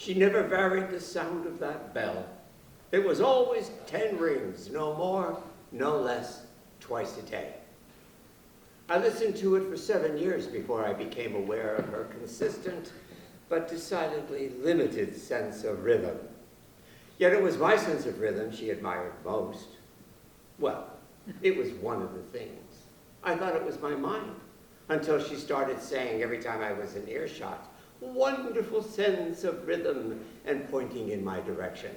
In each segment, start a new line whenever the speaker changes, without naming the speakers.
She never varied the sound of that bell. It was always 10 rings, no more, no less, twice a day. I listened to it for 7 years before I became aware of her consistent but decidedly limited sense of rhythm. Yet it was my sense of rhythm she admired most. Well, it was one of the things. I thought it was my mind, until she started saying every time I was in earshot, "Wonderful sense of rhythm," and pointing in my direction.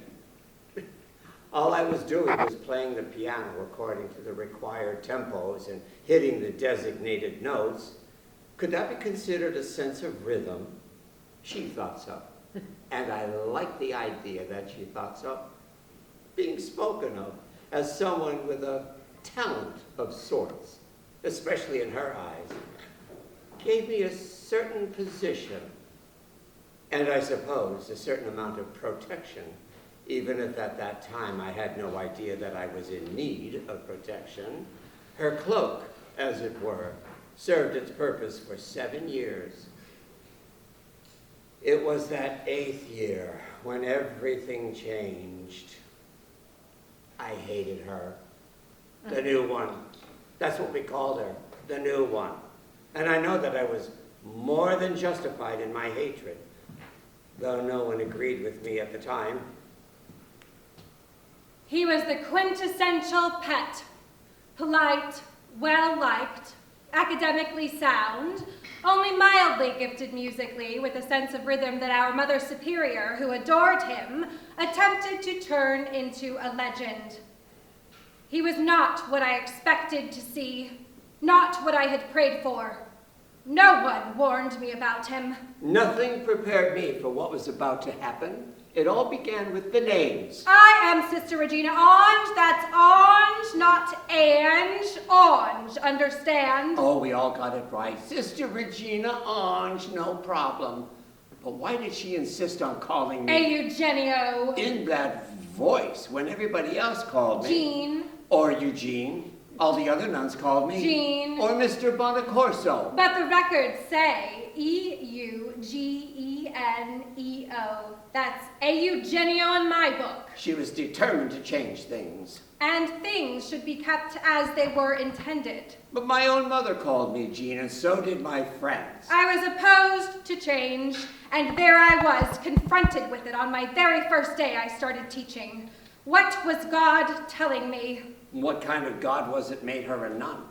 All I was doing was playing the piano according to the required tempos and hitting the designated notes. Could that be considered a sense of rhythm? She thought so. And I liked the idea that she thought so. Being spoken of as someone with a talent of sorts, especially in her eyes, gave me a certain position, and I suppose a certain amount of protection, even if at that time I had no idea that I was in need of protection. Her cloak, as it were, served its purpose for 7 years. It was that 8th year when everything changed. I hated her. The new one. That's what we called her, the new one. And I know that I was more than justified in my hatred, though no one agreed with me at the time.
He was the quintessential pet. Polite, well-liked, academically sound, only mildly gifted musically with a sense of rhythm that our Mother Superior, who adored him, attempted to turn into a legend. He was not what I expected to see, not what I had prayed for. No one warned me about him.
Nothing prepared me for what was about to happen. It all began with the names.
I am Sister Regina Ange. That's Ange, not Ange. Ange, understand?
Oh, we all got it right. Sister Regina Ange, no problem. But why did she insist on calling me
Eugenio.
in that voice when everybody else called me?
Jean.
Or Eugene. All the other nuns called me.
Jean.
Or Mr. Bonacorso.
But the records say Eugeneo. That's Eugenio in my book.
She was determined to change things.
And things should be kept as they were intended.
But my own mother called me Jean, and so did my friends.
I was opposed to change, and there I was, confronted with it on my very first day I started teaching. What was God telling me?
What kind of God was it made her a nun?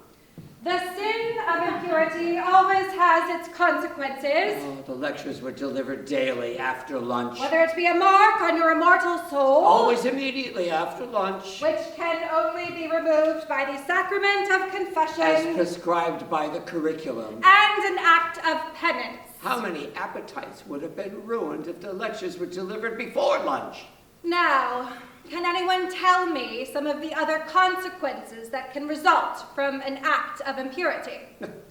The sin of impurity always has its consequences.
Oh, the lectures were delivered daily after lunch.
Whether it be a mark on your immortal soul.
Always immediately after lunch.
Which can only be removed by the sacrament of confession.
As prescribed by the curriculum.
And an act of penance.
How many appetites would have been ruined if the lectures were delivered before lunch?
Now, can anyone tell me some of the other consequences that can result from an act of impurity?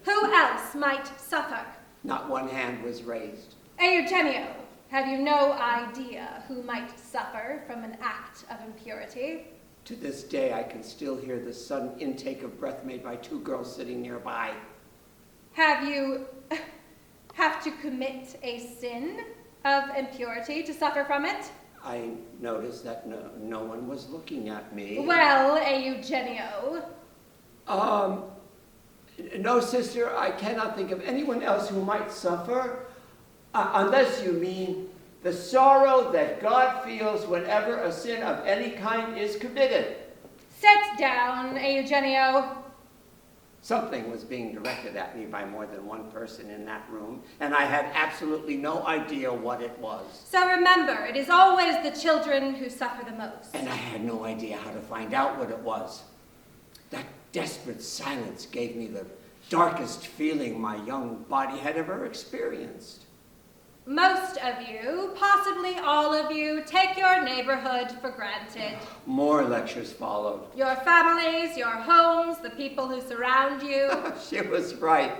Who else might suffer?
Not one hand was raised.
Eugenio, have you no idea who might suffer from an act of impurity?
To this day, I can still hear the sudden intake of breath made by 2 girls sitting nearby.
Have you to commit a sin of impurity to suffer from it?
I noticed that no one was looking at me.
Well, Eugenio.
No, sister, I cannot think of anyone else who might suffer, unless you mean the sorrow that God feels whenever a sin of any kind is committed.
Sit down, Eugenio.
Something was being directed at me by more than one person in that room, and I had absolutely no idea what it was.
So remember, it is always the children who suffer the most.
And I had no idea how to find out what it was. That desperate silence gave me the darkest feeling my young body had ever experienced.
Most of you, possibly all of you, take your neighborhood for granted.
More lectures followed.
Your families, your homes, the people who surround you.
She was right.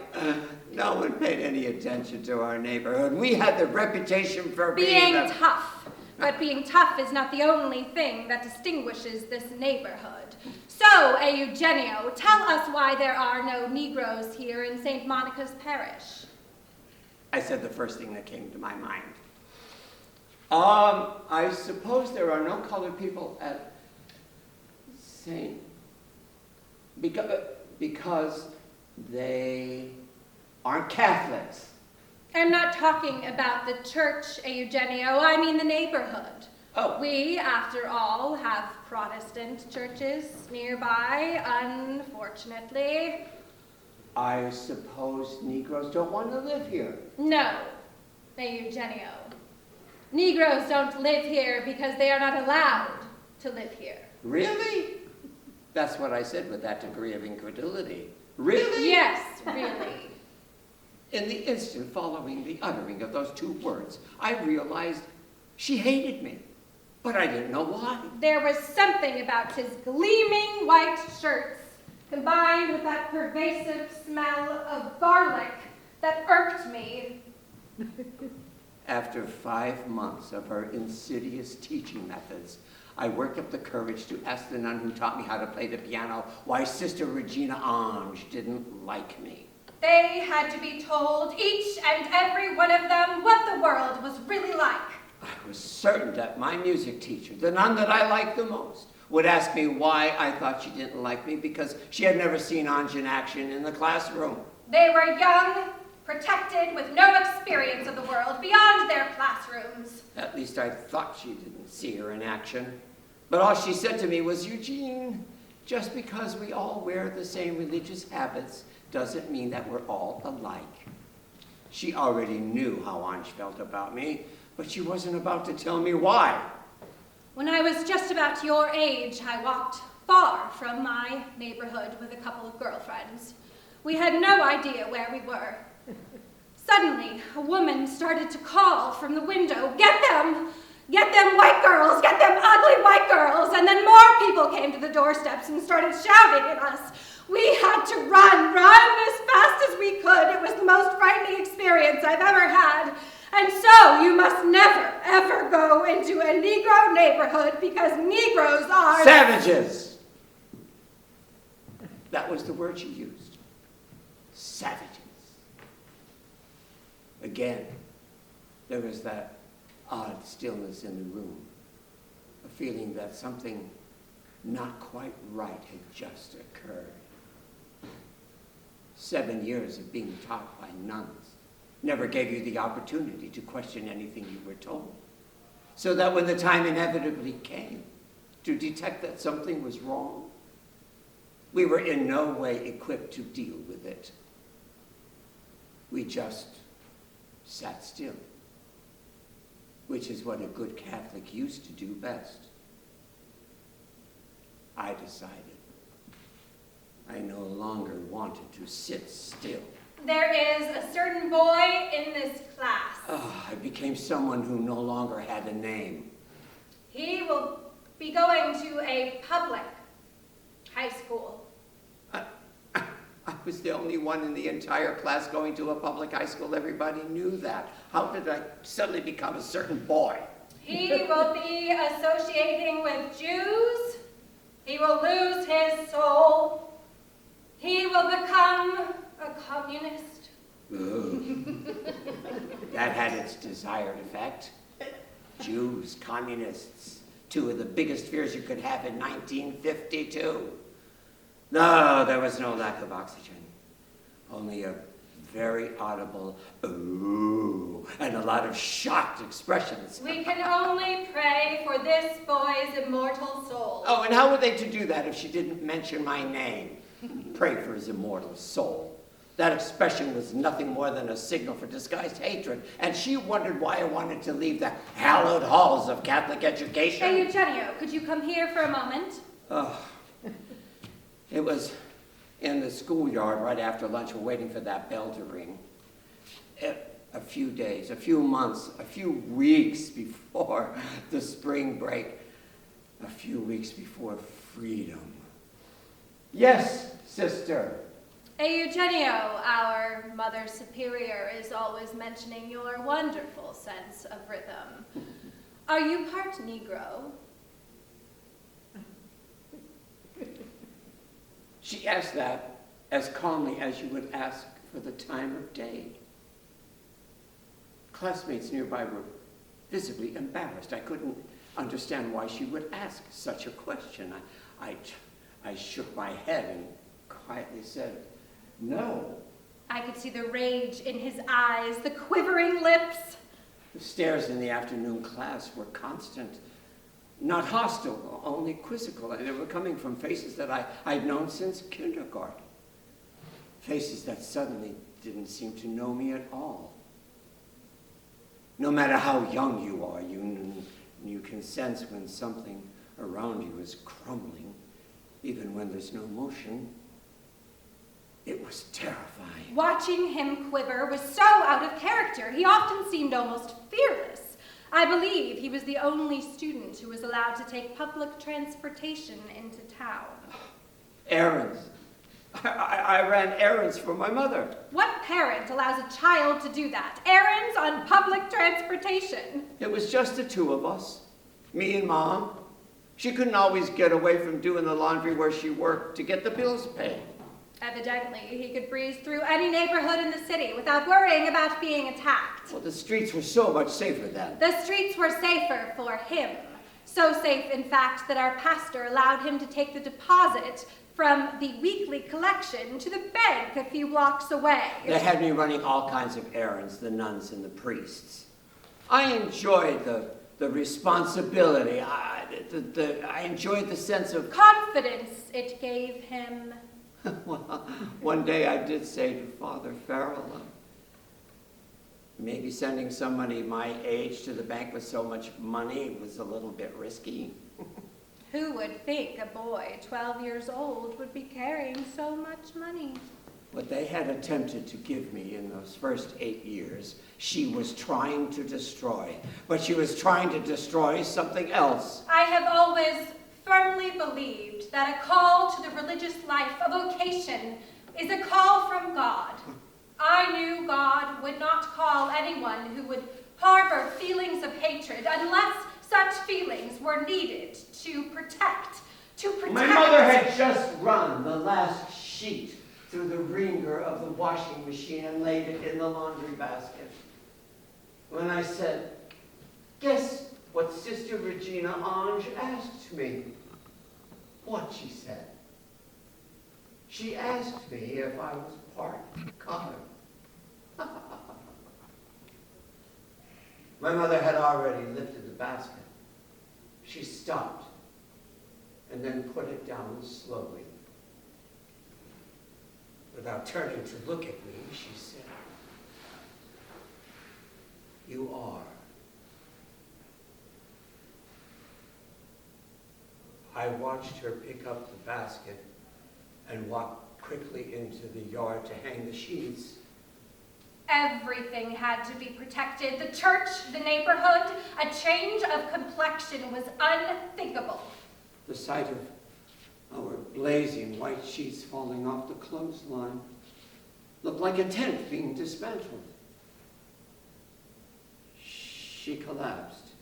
No one paid any attention to our neighborhood. We had the reputation for being
tough. But being tough is not the only thing that distinguishes this neighborhood. So, Eugenio, tell us why there are no Negroes here in St. Monica's Parish.
I said the first thing that came to my mind. I suppose there are no colored people at St. Because they aren't Catholics.
I'm not talking about the church, Eugenio. I mean the neighborhood.
Oh.
We, after all, have Protestant churches nearby, unfortunately.
I suppose Negroes don't want to live here.
No, Eugenio. Negroes don't live here because they are not allowed to live here.
Really? That's what I said with that degree of incredulity. Really?
Yes, really.
In the instant following the uttering of those two words, I realized she hated me, but I didn't know why.
There was something about his gleaming white shirts, combined with that pervasive smell of garlic, that irked me.
After 5 months of her insidious teaching methods, I worked up the courage to ask the nun who taught me how to play the piano why Sister Regina Ange didn't like me.
They had to be told, each and every one of them, what the world was really like.
I was certain that my music teacher, the nun that I liked the most, would ask me why I thought she didn't like me because she had never seen Ange in action in the classroom.
They were young, protected, with no experience of the world beyond their classrooms.
At least I thought she didn't see her in action. But all she said to me was, Eugene, just because we all wear the same religious habits doesn't mean that we're all alike. She already knew how Ange felt about me, but she wasn't about to tell me why.
When I was just about your age, I walked far from my neighborhood with a couple of girlfriends. We had no idea where we were. Suddenly, a woman started to call from the window, "Get them! Get them white girls! Get them ugly white girls!" And then more people came to the doorsteps and started shouting at us. We had to run as fast as we could. It was the most frightening experience I've ever had. And so you must never, ever go into a Negro neighborhood because Negroes are...
Savages! That was the word she used. Savages. Again, there was that odd stillness in the room, a feeling that something not quite right had just occurred. 7 years of being taught by nuns never gave you the opportunity to question anything you were told, so that when the time inevitably came to detect that something was wrong, we were in no way equipped to deal with it. We just sat still, which is what a good Catholic used to do best. I decided I no longer wanted to sit still.
There is a certain boy in this class.
I became someone who no longer had a name.
He will be going to a public high school.
I was the only one in the entire class going to a public high school. Everybody knew that. How did I suddenly become a certain boy?
He will be associating with Jews. He will lose his soul. He will become a communist.
That had its desired effect. Jews, communists, two of the biggest fears you could have in 1952. No, there was no lack of oxygen. Only a very audible ooh and a lot of shocked expressions.
We can only pray for this boy's immortal soul.
Oh, and how were they to do that if she didn't mention my name? Pray for his immortal soul. That expression was nothing more than a signal for disguised hatred, and she wondered why I wanted to leave the hallowed halls of Catholic education.
Hey, Eugenio, could you come here for a moment?
Oh, it was in the schoolyard right after lunch. We're waiting for that bell to ring. A few days, a few months, a few weeks before the spring break, a few weeks before freedom. Yes, sister.
Hey, Eugenio, our Mother Superior is always mentioning your wonderful sense of rhythm. Are you part Negro?
She asked that as calmly as you would ask for the time of day. Classmates nearby were visibly embarrassed. I couldn't understand why she would ask such a question. I shook my head and quietly said, "No."
I could see the rage in his eyes, the quivering lips.
The stares in the afternoon class were constant, not hostile, only quizzical, and they were coming from faces that I'd known since kindergarten. Faces that suddenly didn't seem to know me at all. No matter how young you are, you can sense when something around you is crumbling, even when there's no motion. It was terrifying.
Watching him quiver was so out of character. He often seemed almost fearless. I believe he was the only student who was allowed to take public transportation into town.
Errands. I ran errands for my mother.
What parent allows a child to do that? Errands on public transportation?
It was just the two of us, me and Mom. She couldn't always get away from doing the laundry where she worked to get the bills paid.
Evidently, he could breeze through any neighborhood in the city without worrying about being attacked.
Well, the streets were so much safer then.
The streets were safer for him. So safe, in fact, that our pastor allowed him to take the deposit from the weekly collection to the bank a few blocks away.
They had me running all kinds of errands, the nuns and the priests. I enjoyed the responsibility. I enjoyed the sense of
confidence it gave him.
Well, one day I did say to Father Farrell, maybe sending somebody my age to the bank with so much money was a little bit risky.
Who would think a boy 12 years old would be carrying so much money?
What they had attempted to give me in those first 8 years, she was trying to destroy. But she was trying to destroy something else.
I have always firmly believed that a call to the religious life, a vocation, is a call from God. I knew God would not call anyone who would harbor feelings of hatred unless such feelings were needed to protect. My
mother had just run the last sheet through the wringer of the washing machine and laid it in the laundry basket. When I said, "Guess what Sister Regina Ange asked me?" What, she said. She asked me if I was part colored. My mother had already lifted the basket. She stopped and then put it down slowly. Without turning to look at me, she said, "You are." I watched her pick up the basket and walk quickly into the yard to hang the sheets.
Everything had to be protected. The church, the neighborhood, a change of complexion was unthinkable.
The sight of our blazing white sheets falling off the clothesline looked like a tent being dismantled. She collapsed.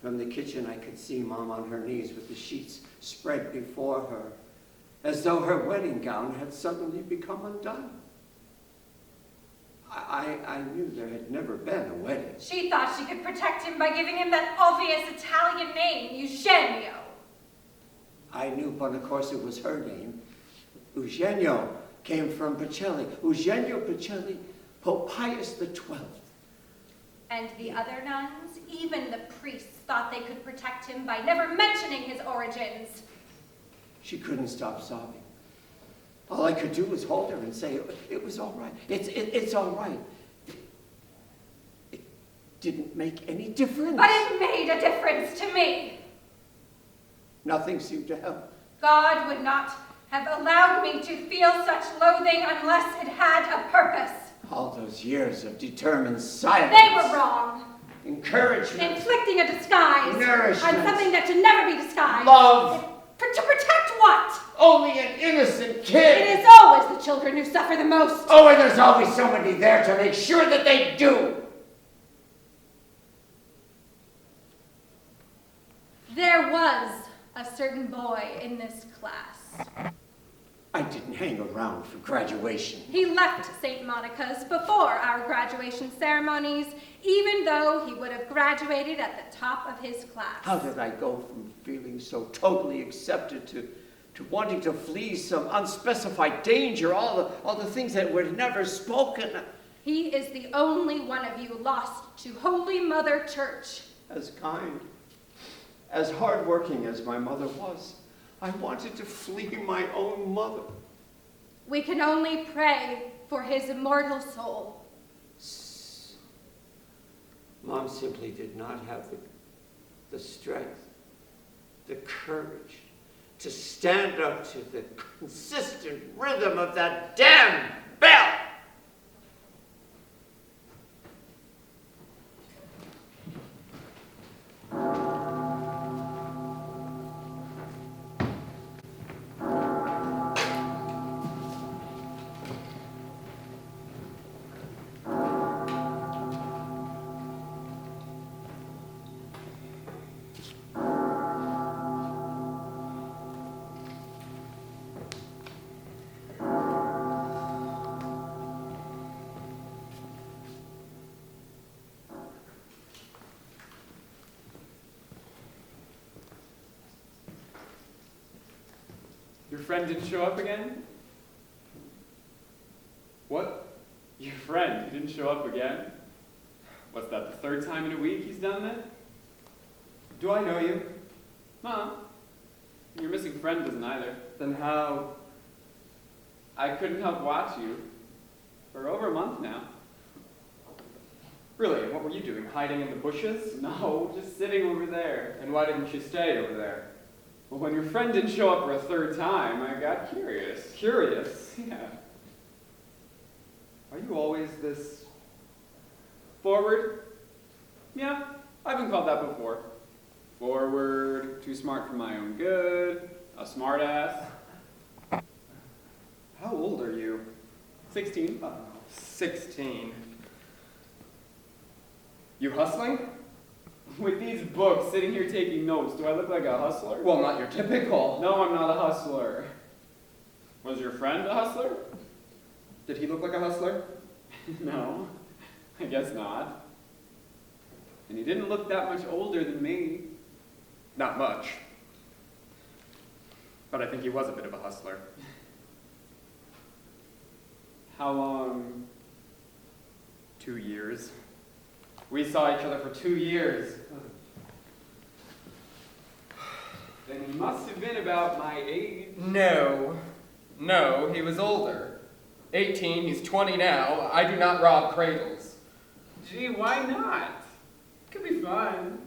From the kitchen, I could see Mom on her knees with the sheets spread before her, as though her wedding gown had suddenly become undone. I knew there had never been a wedding.
She thought she could protect him by giving him that obvious Italian name, Eugenio.
I knew, but of course it was her name. Eugenio came from Pacelli. Eugenio Pacelli, Pope Pius XII.
And the other nuns, even the priests, thought they could protect him by never mentioning his origins.
She couldn't stop sobbing. All I could do was hold her and say, "It was all right. It's all right." It didn't make any difference.
But it made a difference to me.
Nothing seemed to help.
God would not have allowed me to feel such loathing unless it had a purpose.
All those years of determined silence.
They were wrong.
Encouragement.
Inflicting a disguise
Nourishment.
on something that should never be disguised.
Love.
To protect what?
Only an innocent kid.
It is always the children who suffer the most.
Oh, and there's always somebody there to make sure that they do.
There was a certain boy in this class.
I didn't hang around for graduation.
He left St. Monica's before our graduation ceremonies, even though he would have graduated at the top of his class.
How did I go from feeling so totally accepted to wanting to flee some unspecified danger, all the things that were never spoken?
He is the only one of you lost to Holy Mother Church.
As kind, as hardworking as my mother was, I wanted to flee my own mother.
We can only pray for his immortal soul.
Mom simply did not have the strength, the courage to stand up to the consistent rhythm of that damn bell.
Your friend didn't show up again? What? Your friend didn't show up again? What's that, the third time in a week he's done that?
Do I know you?
Huh? Your missing friend doesn't either.
Then how?
I couldn't help watch you for over a month now.
Really, what were you doing? Hiding in the bushes?
No, just sitting over there.
And why didn't you stay over there?
Well, when your friend didn't show up for a third time, I got curious.
Curious?
Yeah.
Are you always this...
Forward? Yeah, I've been called that before. Forward, too smart for my own good, a smart ass.
How old are you?
16.
16. You hustling?
With these books, sitting here taking notes, do I look like a hustler?
Well, not your typical.
No, I'm not a hustler. Was your friend a hustler?
Did he look like a hustler?
No, I guess not. And he didn't look that much older than me.
Not much. But I think he was a bit of a hustler.
How long?
2 years. We saw each other for 2 years.
Then he must have been about my age.
No, he was older. 18, he's 20 now. I do not rob cradles.
Gee, why not? Could be fun.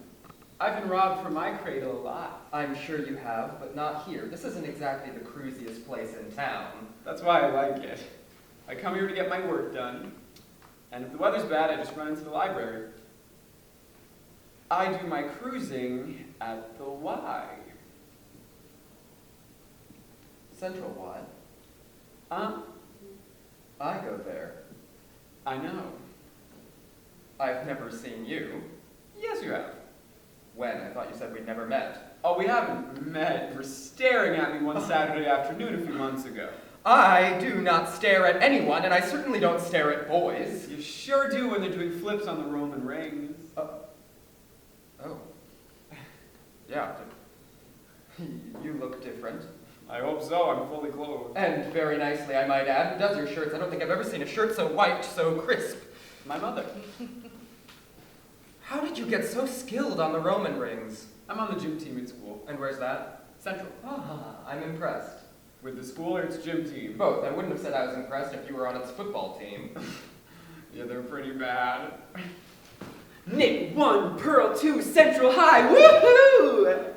I've been robbed from my cradle a lot.
I'm sure you have, but not here. This isn't exactly the cruisiest place in town.
That's why I like it. I come here to get my work done. And if the weather's bad, I just run into the library. I do my cruising at the Y.
Central Y.
I
go there.
know.
I've never seen you.
Yes, you have.
When? I thought you said we'd never met.
Oh, we haven't met. You were staring at me one Saturday afternoon a few months ago.
I do not stare at anyone, and I certainly don't stare at boys.
You sure do when they're doing flips on the Roman rings.
Oh. Yeah. You look different.
I hope so. I'm fully clothed.
And very nicely, I might add. Who does your shirts? I don't think I've ever seen a shirt so white, so crisp.
My mother.
How did you get so skilled on the Roman rings?
I'm on the gym team at school.
And where's that?
Central.
Ah, I'm impressed.
With the school or its gym team?
Both. I wouldn't have said I was impressed if you were on its football team.
Yeah, they're pretty bad.
Nick 1, Pearl 2, Central High, woohoo!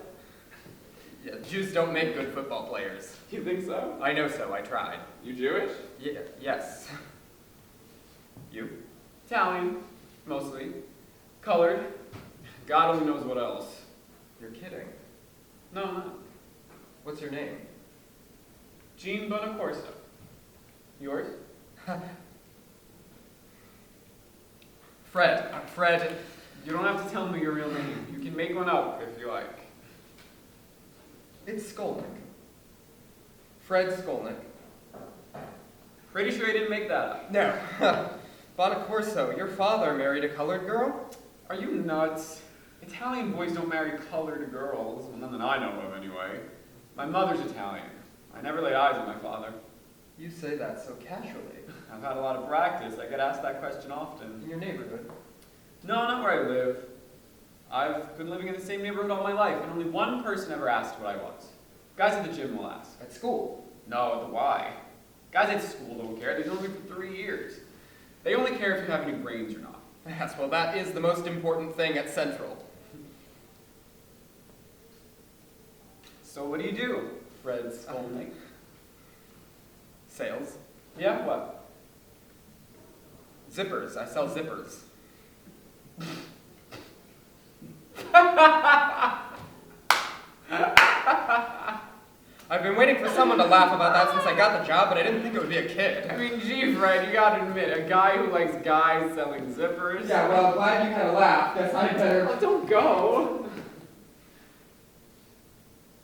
Yeah, Jews don't make good football players.
You think so?
I know so, I tried.
You Jewish?
Yes. You?
Italian, mostly. Colored. God only knows what else.
You're kidding.
No, I'm not.
What's your name?
Gene Bonacorso. Yours?
Fred.
You don't have to tell me your real name. You can make one up if you like.
It's Skolnick. Fred Skolnick.
Pretty sure he didn't make that up.
No. Bonacorso, your father married a colored girl?
Are you nuts? Italian boys don't marry colored girls. Well, none that I know of, anyway. My mother's Italian. I never laid eyes on my father.
You say that so casually.
I've had a lot of practice. I get asked that question often.
In your neighborhood?
No, not where I live. I've been living in the same neighborhood all my life, and only one person ever asked what I was. Guys at the gym will ask.
At school?
No, at the Y. Guys at school don't care. They've known me for 3 years. They only care if you have any brains or not.
Yes, well, that is the most important thing at Central.
So what do? Fred Skolnick.
Sales?
Yeah, what?
Zippers. I sell zippers. I've been waiting for someone to laugh about that since I got the job, but I didn't think it would be a kid.
I mean, gee, Fred, you gotta admit, a guy who likes guys selling zippers.
Yeah, well, I'm glad you kind of laughed. Guess I better...
Oh, don't go.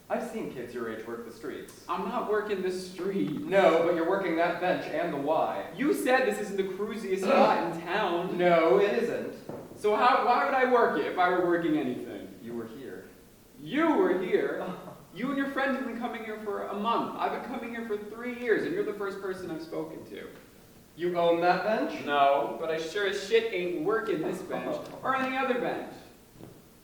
I've seen kids your age work the streets.
I'm not working the street.
No, but you're working that bench and the Y.
You said this isn't the cruisiest spot in town.
No, it isn't.
So why would I work it if I were working anything?
You were here.
You were here. You and your friend have been coming here for a month. I've been coming here for 3 years, and you're the first person I've spoken to.
You own that bench?
No, but I sure as shit ain't working this bench or any other bench.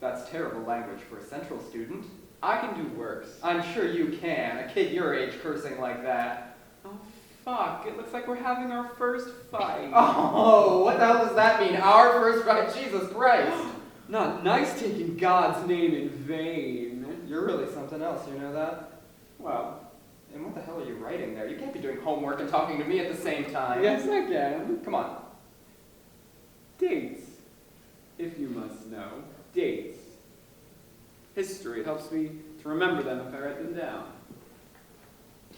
That's terrible language for a Central student.
I can do worse.
I'm sure you can. A kid your age cursing like that.
Oh, fuck. It looks like we're having our first fight.
Oh, what the hell does that mean? Our first fight? Jesus Christ.
Not nice taking God's name in vain.
You're really something else, you know that?
Well,
And what the hell are you writing there? You can't be doing homework and talking to me at the same time.
yes I can.
Come on.
Dates, if you must know. Dates. History. It helps me to remember them if I write them down.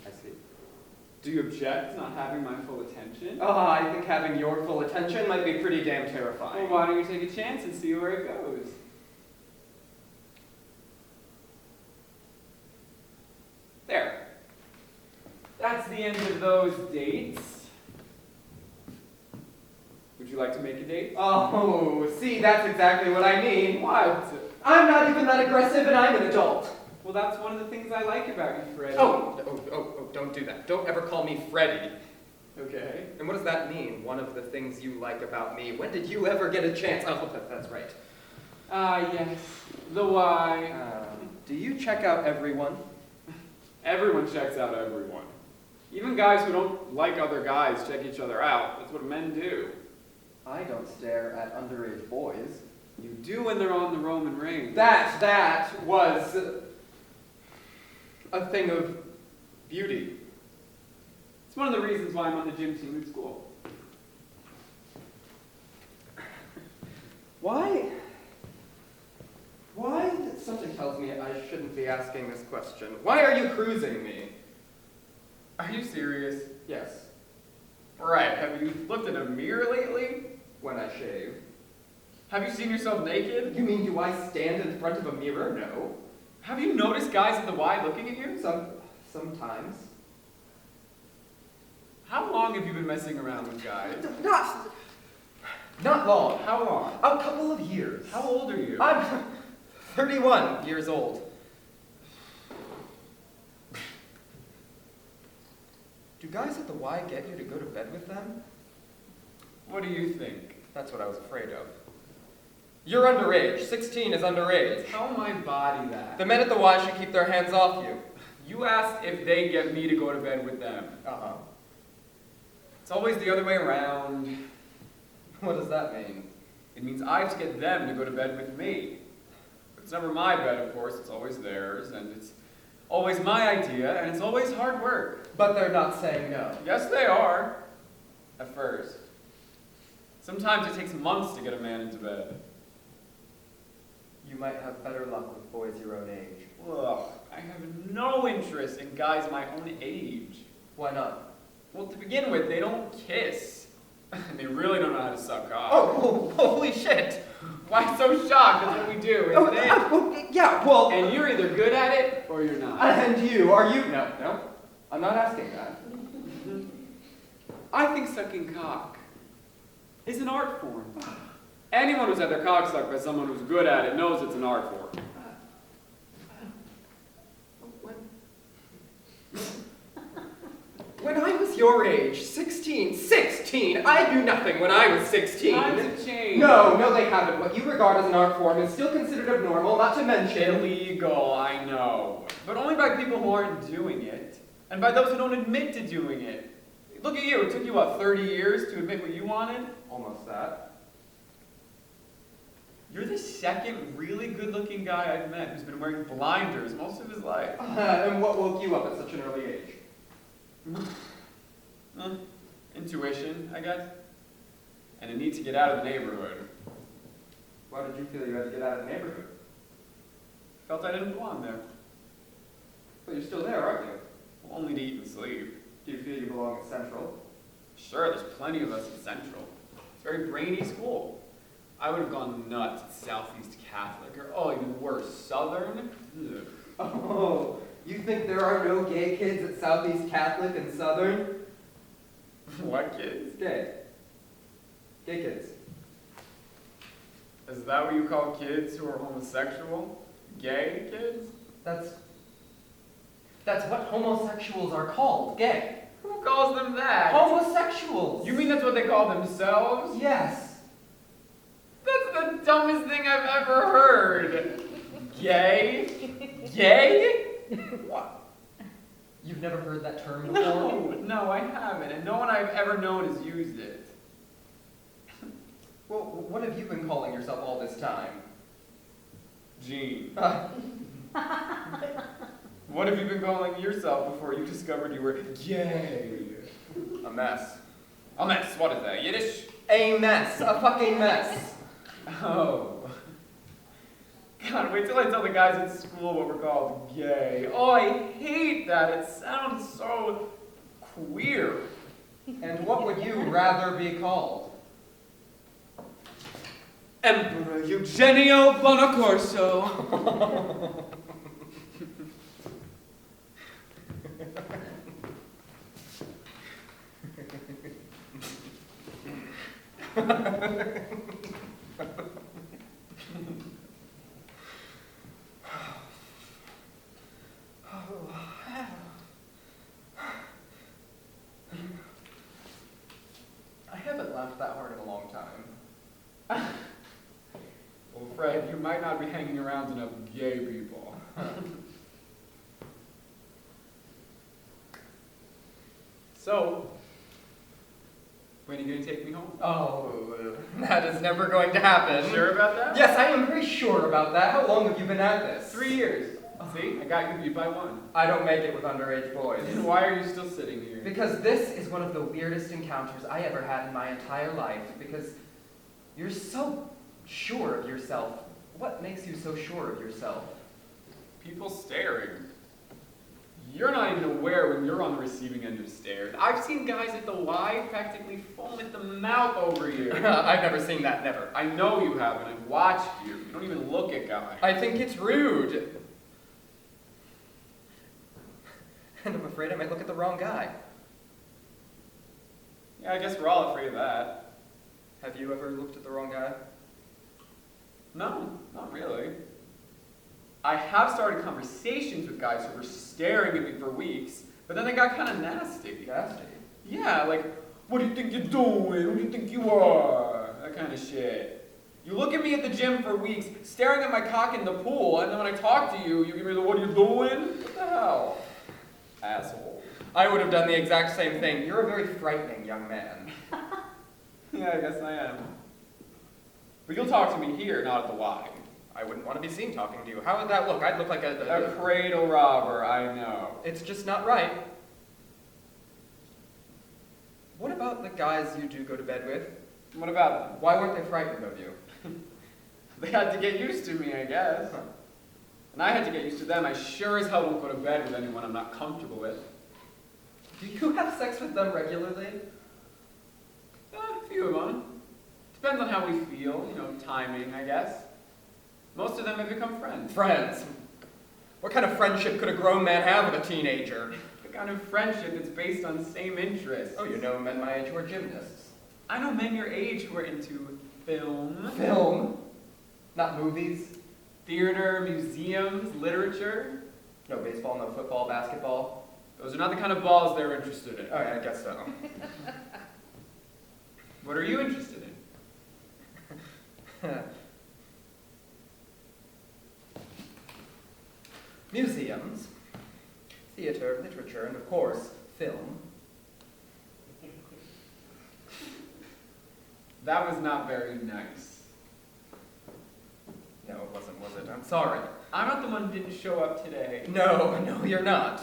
I see.
Do you object to not having my full attention?
Oh, I think having your full attention might be pretty damn terrifying.
Well, why don't you take a chance and see where it goes? There. That's the end of those dates. Would you like to make a date?
Oh, see, that's exactly what I mean.
What?
I'm not even that aggressive and I'm an adult.
Well, that's one of the things I like about you, Freddie.
Oh, don't do that. Don't ever call me Freddie.
Okay.
And what does that mean? One of the things you like about me. When did you ever get a chance? Oh, that's right.
Yes. The why.
Do you check out everyone?
Everyone checks out everyone. Even guys who don't like other guys check each other out. That's what men do.
I don't stare at underage boys.
You do when they're on the Roman reign.
That was a thing of beauty.
It's one of the reasons why I'm on the gym team at school.
Why? Something tells me I shouldn't be asking this question. Why are you cruising me?
Are you serious?
Yes,
Right. Have you looked in a mirror lately?
when I shave.
Have you seen yourself naked?
You mean do I stand in front of a mirror? No.
Have you noticed guys at the Y looking at you?
Sometimes.
How long have you been messing around with guys?
Not long.
How long?
A couple of years.
How old are you?
I'm 31 years old. Do guys at the Y get you to go to bed with them?
What do you think?
That's what I was afraid of. You're underage. 16 is underage.
Tell my body that.
The men at the Y should keep their hands off you.
You asked if they get me to go to bed with them.
Uh-huh.
It's always the other way around.
What does that mean?
It means I have to get them to go to bed with me. It's never my bed, of course. It's always theirs, and it's always my idea, and it's always hard work.
But they're not saying no.
Yes, they are. At first. Sometimes it takes months to get a man into bed.
You might have better luck with boys your own age.
Ugh, I have no interest in guys my own age.
Why not?
Well, to begin with, they don't kiss. They really don't know how to suck cock.
Oh, holy shit!
Why so shocked? That's what we do, isn't it?
Yeah, well...
And you're either good at it, or you're not.
And you, are you... No, I'm not asking that.
I think sucking cock is an art form. Anyone who's had their cock sucked by someone who's good at it knows it's an art form.
When I was your age, 16, I knew nothing when I was 16.
Times have changed.
No, they haven't. What you regard as an art form is still considered abnormal, not to mention...
Illegal, I know. But only by people who aren't doing it. And by those who don't admit to doing it. Look at you, it took you, what, 30 years to admit what you wanted?
Almost that.
You're the second really good-looking guy I've met who's been wearing blinders most of his life.
And what woke you up at such an early age?
Intuition, I guess. And a need to get out of the neighborhood.
Why did you feel you had to get out of the neighborhood?
Felt I didn't belong there.
But you're still there, aren't you?
Only to eat and sleep.
Do you feel you belong at Central?
Sure, there's plenty of us at Central. It's a very brainy school. I would have gone nuts at Southeast Catholic, or oh, even worse, Southern. Ugh.
Oh, you think there are no gay kids at Southeast Catholic and Southern?
What kids?
Gay. Gay kids.
Is that what you call kids who are homosexual? Gay kids?
That's what homosexuals are called, gay.
Who calls them that?
Homosexuals!
You mean that's what they call themselves?
Yes.
That's the dumbest thing I've ever heard. Gay? Gay? What?
You've never heard that term before?
No, I haven't, and no one I've ever known has used it.
Well, what have you been calling yourself all this time?
Gene. What have you been calling yourself before you discovered you were gay?
A mess.
A mess, what is that, Yiddish?
A mess. A fucking mess.
Oh. God, wait till I tell the guys at school what we're called gay. Oh, I hate that. It sounds so queer.
And what would you rather be called?
Emperor Eugenio Bonacorso.
I haven't laughed that hard in a long time.
Well, Fred, you might not be hanging around enough gay people. So, when are you going to take me home?
Oh, that is never going to happen.
Sure about that?
Yes, I am very sure about that. How long have you been at this?
3 years. See, I got you beat by 1.
I don't make it with underage boys.
Then why are you still sitting here?
Because this is one of the weirdest encounters I ever had in my entire life. Because you're so sure of yourself. What makes you so sure of yourself?
People staring. You're not even aware when you're on the receiving end of stares. I've seen guys at the Y practically foam at the mouth over you.
I've never seen that, never.
I know you haven't. I've watched you. You don't even look at guys.
I think it's rude. And I'm afraid I might look at the wrong guy.
Yeah, I guess we're all afraid of that.
Have you ever looked at the wrong guy?
No, not really. I have started conversations with guys who were staring at me for weeks, but then they got kind of nasty.
Nasty.
Yeah, like, what do you think you're doing? Who do you think you are? That kind of shit. You look at me at the gym for weeks, staring at my cock in the pool, and then when I talk to you, you give me the, what are you doing? What the hell? Asshole.
I would have done the exact same thing. You're a very frightening young man.
Yeah, I guess I am. But you'll talk to me here, not at the Y.
I wouldn't want to be seen talking to you. How would that look? I'd look like
A cradle robber, I know.
It's just not right. What about the guys you do go to bed with?
What about them?
Why weren't they frightened of you?
They had to get used to me, I guess. And I had to get used to them. I sure as hell won't go to bed with anyone I'm not comfortable with.
Do you have sex with them regularly?
A few of them. Depends on how we feel, timing, I guess. Most of them have become friends.
Friends. What kind of friendship could a grown man have with a teenager?
kind of friendship that's based on the same interests.
Oh, you know men my age who are gymnasts.
I know men your age who are into film,
Film? Not movies?
theater, museums, literature.
No baseball, no football, basketball?
Those are not the kind of balls they're interested in.
Oh, yeah, I guess so.
What are you interested in?
Museums, theater, literature, and of course, film.
That was not very nice.
No, it wasn't, was it? I'm sorry.
I'm not the one who didn't show up today.
No, you're not.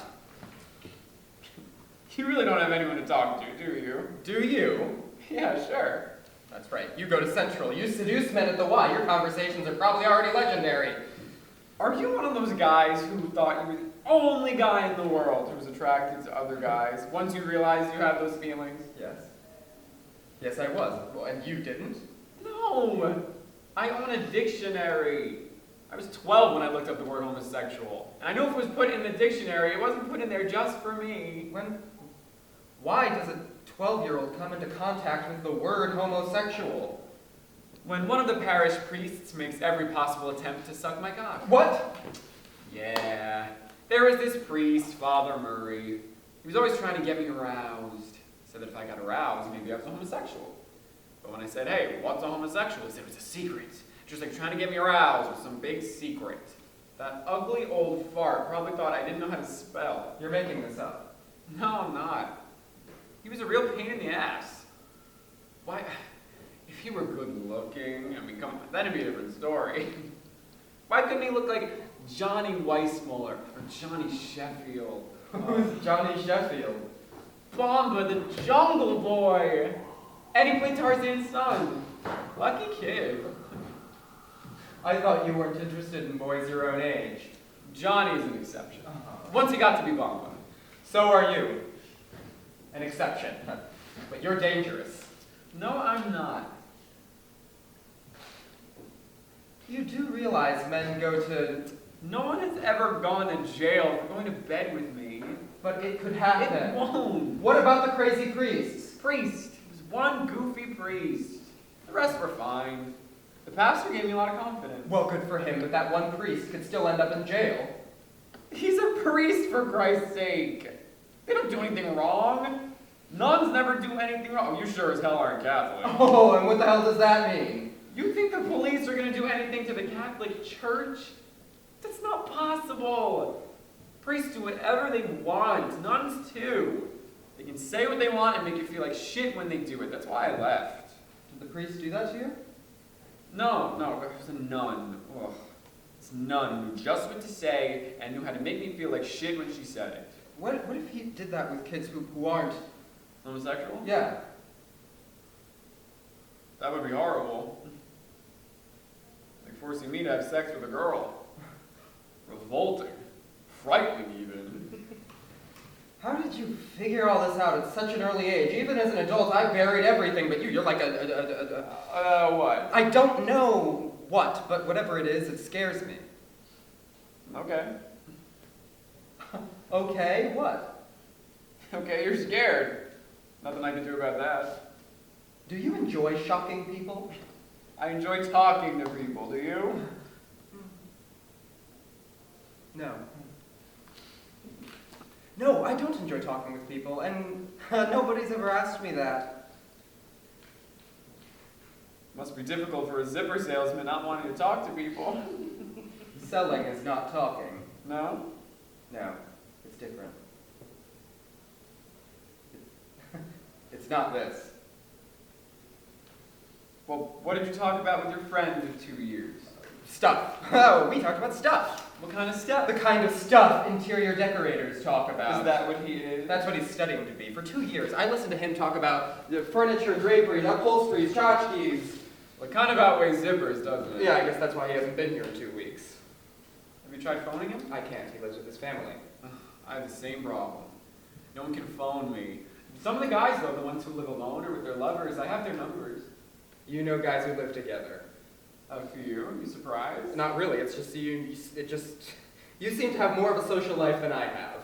You really don't have anyone to talk to, do you?
Do you?
Yeah, sure.
That's right. You go to Central. You seduce men at the Y. Your conversations are probably already legendary.
Are you one of those guys who thought you were the only guy in the world who was attracted to other guys once you realized you had those feelings?
Yes. Yes, I was. Well, and you didn't?
No! I own a dictionary. I was 12 when I looked up the word homosexual. And I knew if it was put in the dictionary, it wasn't put in there just for me.
Why does a 12-year-old come into contact with the word homosexual?
When one of the parish priests makes every possible attempt to suck my cock.
What?
Yeah. There was this priest, Father Murray. He was always trying to get me aroused. Said that if I got aroused, maybe I was a homosexual. But when I said, hey, what's a homosexual? He said it was a secret. Just like trying to get me aroused with some big secret. That ugly old fart probably thought I didn't know how to spell.
You're making this up.
No, I'm not. He was a real pain in the ass. Why, if he were good looking, I mean, come on, that'd be a different story. Why couldn't he look like Johnny Weissmuller or Johnny Sheffield?
Who's Johnny Sheffield?
Bomba, the Jungle Boy! And he played Tarzan's son. Lucky kid.
I thought you weren't interested in boys your own age.
Johnny's an exception. Once he got to be Bomba.
So are you. An exception. But you're dangerous.
No, I'm not.
You do realize men go to...
No one has ever gone to jail for going to bed with me.
But it could happen.
It won't.
What about the crazy priests?
Priest. It was one goofy priest. The rest were fine. The pastor gave me a lot of confidence.
Well, good for him, but that one priest could still end up in jail.
He's a priest, for Christ's sake. They don't do anything wrong. Nuns never do anything wrong. You sure as hell aren't Catholic.
Oh, and what the hell does that mean?
You think the police are going to do anything to the Catholic Church? That's not possible. Priests do whatever they want. Nuns too. They can say what they want and make you feel like shit when they do it. That's why I left.
Did the priest do that to you?
No, it was a nun. Ugh. This nun who knew just what to say and knew how to make me feel like shit when she said it.
What if he did that with kids who aren't?
Homosexual?
Yeah.
That would be horrible. Like forcing me to have sex with a girl. Revolting. Frightening, even.
How did you figure all this out at such an early age? Even as an adult, I buried everything, but you're like
What?
I don't know what, but whatever it is, it scares me.
Okay.
Okay, what?
Okay, you're scared. Nothing I can do about that.
Do you enjoy shocking people?
I enjoy talking to people, do you?
No. No, I don't enjoy talking with people, and nobody's ever asked me that.
Must be difficult for a zipper salesman not wanting to talk to people.
Selling is not talking.
No?
No, it's different. It's not this.
Well, what did you talk about with your friend of 2 years?
Stuff. Oh, we talked about stuff.
What kind of stuff?
The kind of stuff interior decorators talk about.
Is that what he is?
That's what he's studying to be. For 2 years, I listened to him talk about the furniture, draperies, upholsteries, tchotchkes.
Well, it kind of outweighs zippers, doesn't it?
Yeah, I guess that's why he hasn't been here in 2 weeks.
Have you tried phoning him?
I can't. He lives with his family.
I have the same problem. No one can phone me. Some of the guys, though, the ones who live alone or with their lovers, I have their numbers.
You know guys who live together.
A few? Are you surprised?
Not really. It's just you seem to have more of a social life than I have.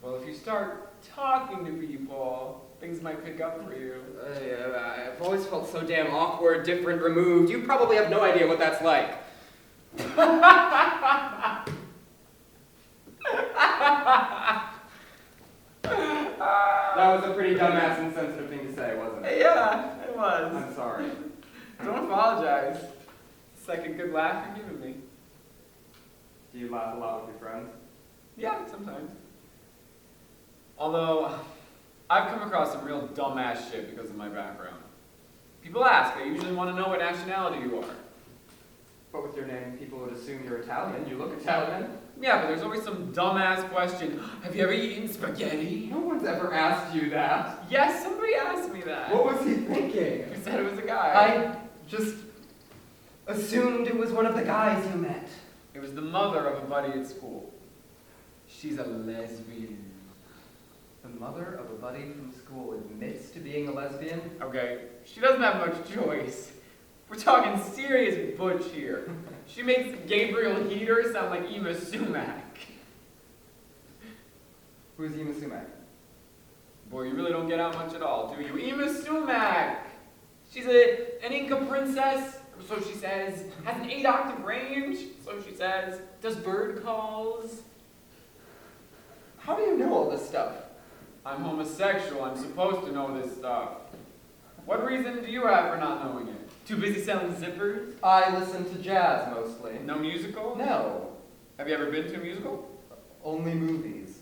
Well, if you start talking to people, things might pick up for you.
I've always felt so damn awkward, different, removed. You probably have no idea what that's like. That was a pretty dumbass, insensitive thing to say, wasn't it?
Yeah, it was.
I'm sorry.
Don't apologize. It's like a good laugh you're giving me.
Do you laugh a lot with your friends?
Yeah, sometimes. Although, I've come across some real dumbass shit because of my background. People ask, they usually want to know what nationality you are.
But with your name, people would assume you're Italian. You look Italian.
Yeah, but there's always some dumbass question. Have you ever eaten spaghetti?
No one's ever asked you that.
Yes, somebody asked me that.
What was he thinking?
Who said it was a guy?
I just assumed it was one of the guys you met.
It was the mother of a buddy at school. She's a lesbian.
The mother of a buddy from school admits to being a lesbian?
Okay, she doesn't have much choice. We're talking serious butch here. She makes Gabriel Heater sound like Ema Sumac.
Who's Ema Sumac?
Boy, you really don't get out much at all, do you? Ema Sumac! She's an Inca princess, so she says, has an 8-octave range, so she says, does bird calls.
How do you know all this stuff?
I'm homosexual, I'm supposed to know this stuff. What reason do you have for not knowing it? Too busy selling zippers?
I listen to jazz mostly.
No musical?
No.
Have you ever been to a musical?
Only movies.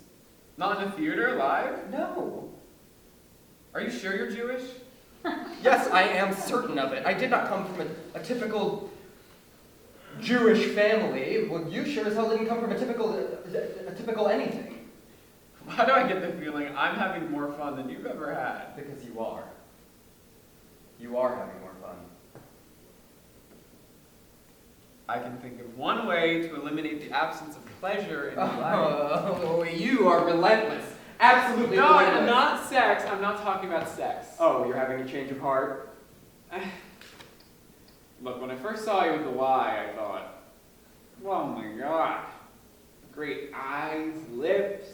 Not in a theater, live?
No.
Are you sure you're Jewish?
Yes, I am certain of it. I did not come from a typical Jewish family. Well, you sure as hell didn't come from a typical anything.
Why do I get the feeling I'm having more fun than you've ever had?
Because you are. You are having more fun.
I can think of one way to eliminate the absence of pleasure in my life.
Oh, you are relentless. Absolutely
No,
relentless.
I'm not sex. I'm not talking about sex.
Oh, you're having a change of heart?
Look, when I first saw you with the Y, I thought, oh my god, great eyes, lips.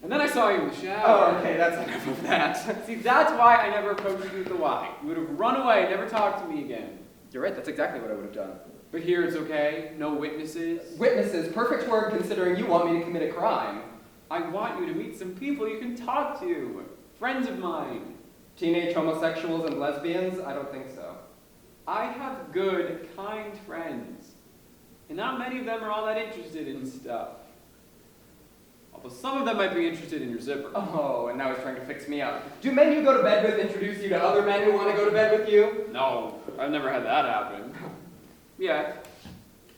And then I saw you in the shower.
Oh, okay, that's enough of that.
See, that's why I never approached you with the Y. You would have run away and never talked to me again.
You're right, that's exactly what I would have done.
But here it's okay, no witnesses.
Witnesses, perfect word considering you want me to commit a crime.
I want you to meet some people you can talk to. Friends of mine.
Teenage homosexuals and lesbians? I don't think so.
I have good, kind friends. And not many of them are all that interested in stuff. Although some of them might be interested in your zipper.
Oh, and now he's trying to fix me up. Do men you go to bed with introduce you to other men who want to go to bed with you?
No, I've never had that happen. Yet.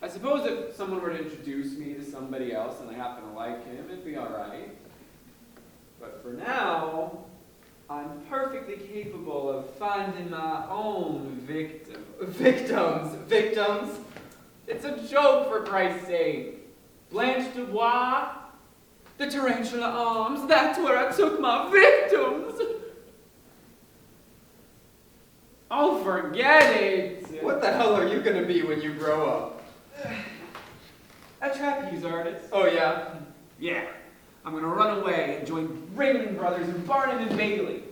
I suppose if someone were to introduce me to somebody else and I happen to like him, it'd be alright. But for now, I'm perfectly capable of finding my own victim.
Victims?
It's a joke, for Christ's sake. Blanche Dubois, the tarantula arms, that's where I took my victims. Oh, forget it.
What the hell are you gonna be when you grow up?
A trapeze artist.
Oh, yeah?
Yeah. I'm gonna run away and join Raymond Brothers and Barnum and Bailey.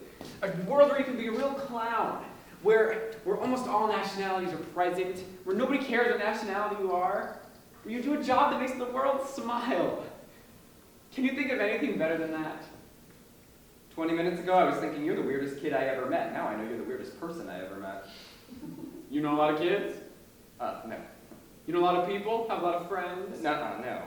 A world where you can be a real clown. Where almost all nationalities are present. Where nobody cares what nationality you are. Where you do a job that makes the world smile. Can you think of anything better than that?
20 minutes ago, I was thinking you're the weirdest kid I ever met. Now I know you're the weirdest person I ever met.
You know a lot of kids?
No.
You know a lot of people? Have a lot of friends?
No.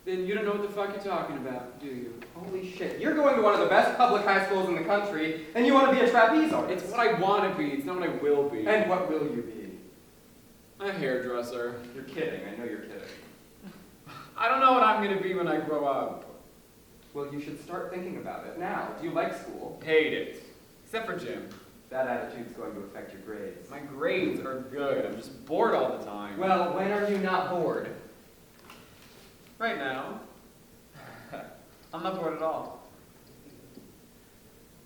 Then you don't know what the fuck you're talking about, do you?
Holy shit. You're going to one of the best public high schools in the country, and you want to be a trapeze artist.
It's what I want to be, it's not what I will be.
And what will you be?
A hairdresser.
You're kidding. I know you're kidding.
I don't know what I'm going to be when I grow up.
Well, you should start thinking about it now. Do you like school?
Hate it. Except for gym.
That attitude's going to affect your grades.
My grades are good. I'm just bored all the time.
Well, when are you not bored?
Right now. I'm not bored at all.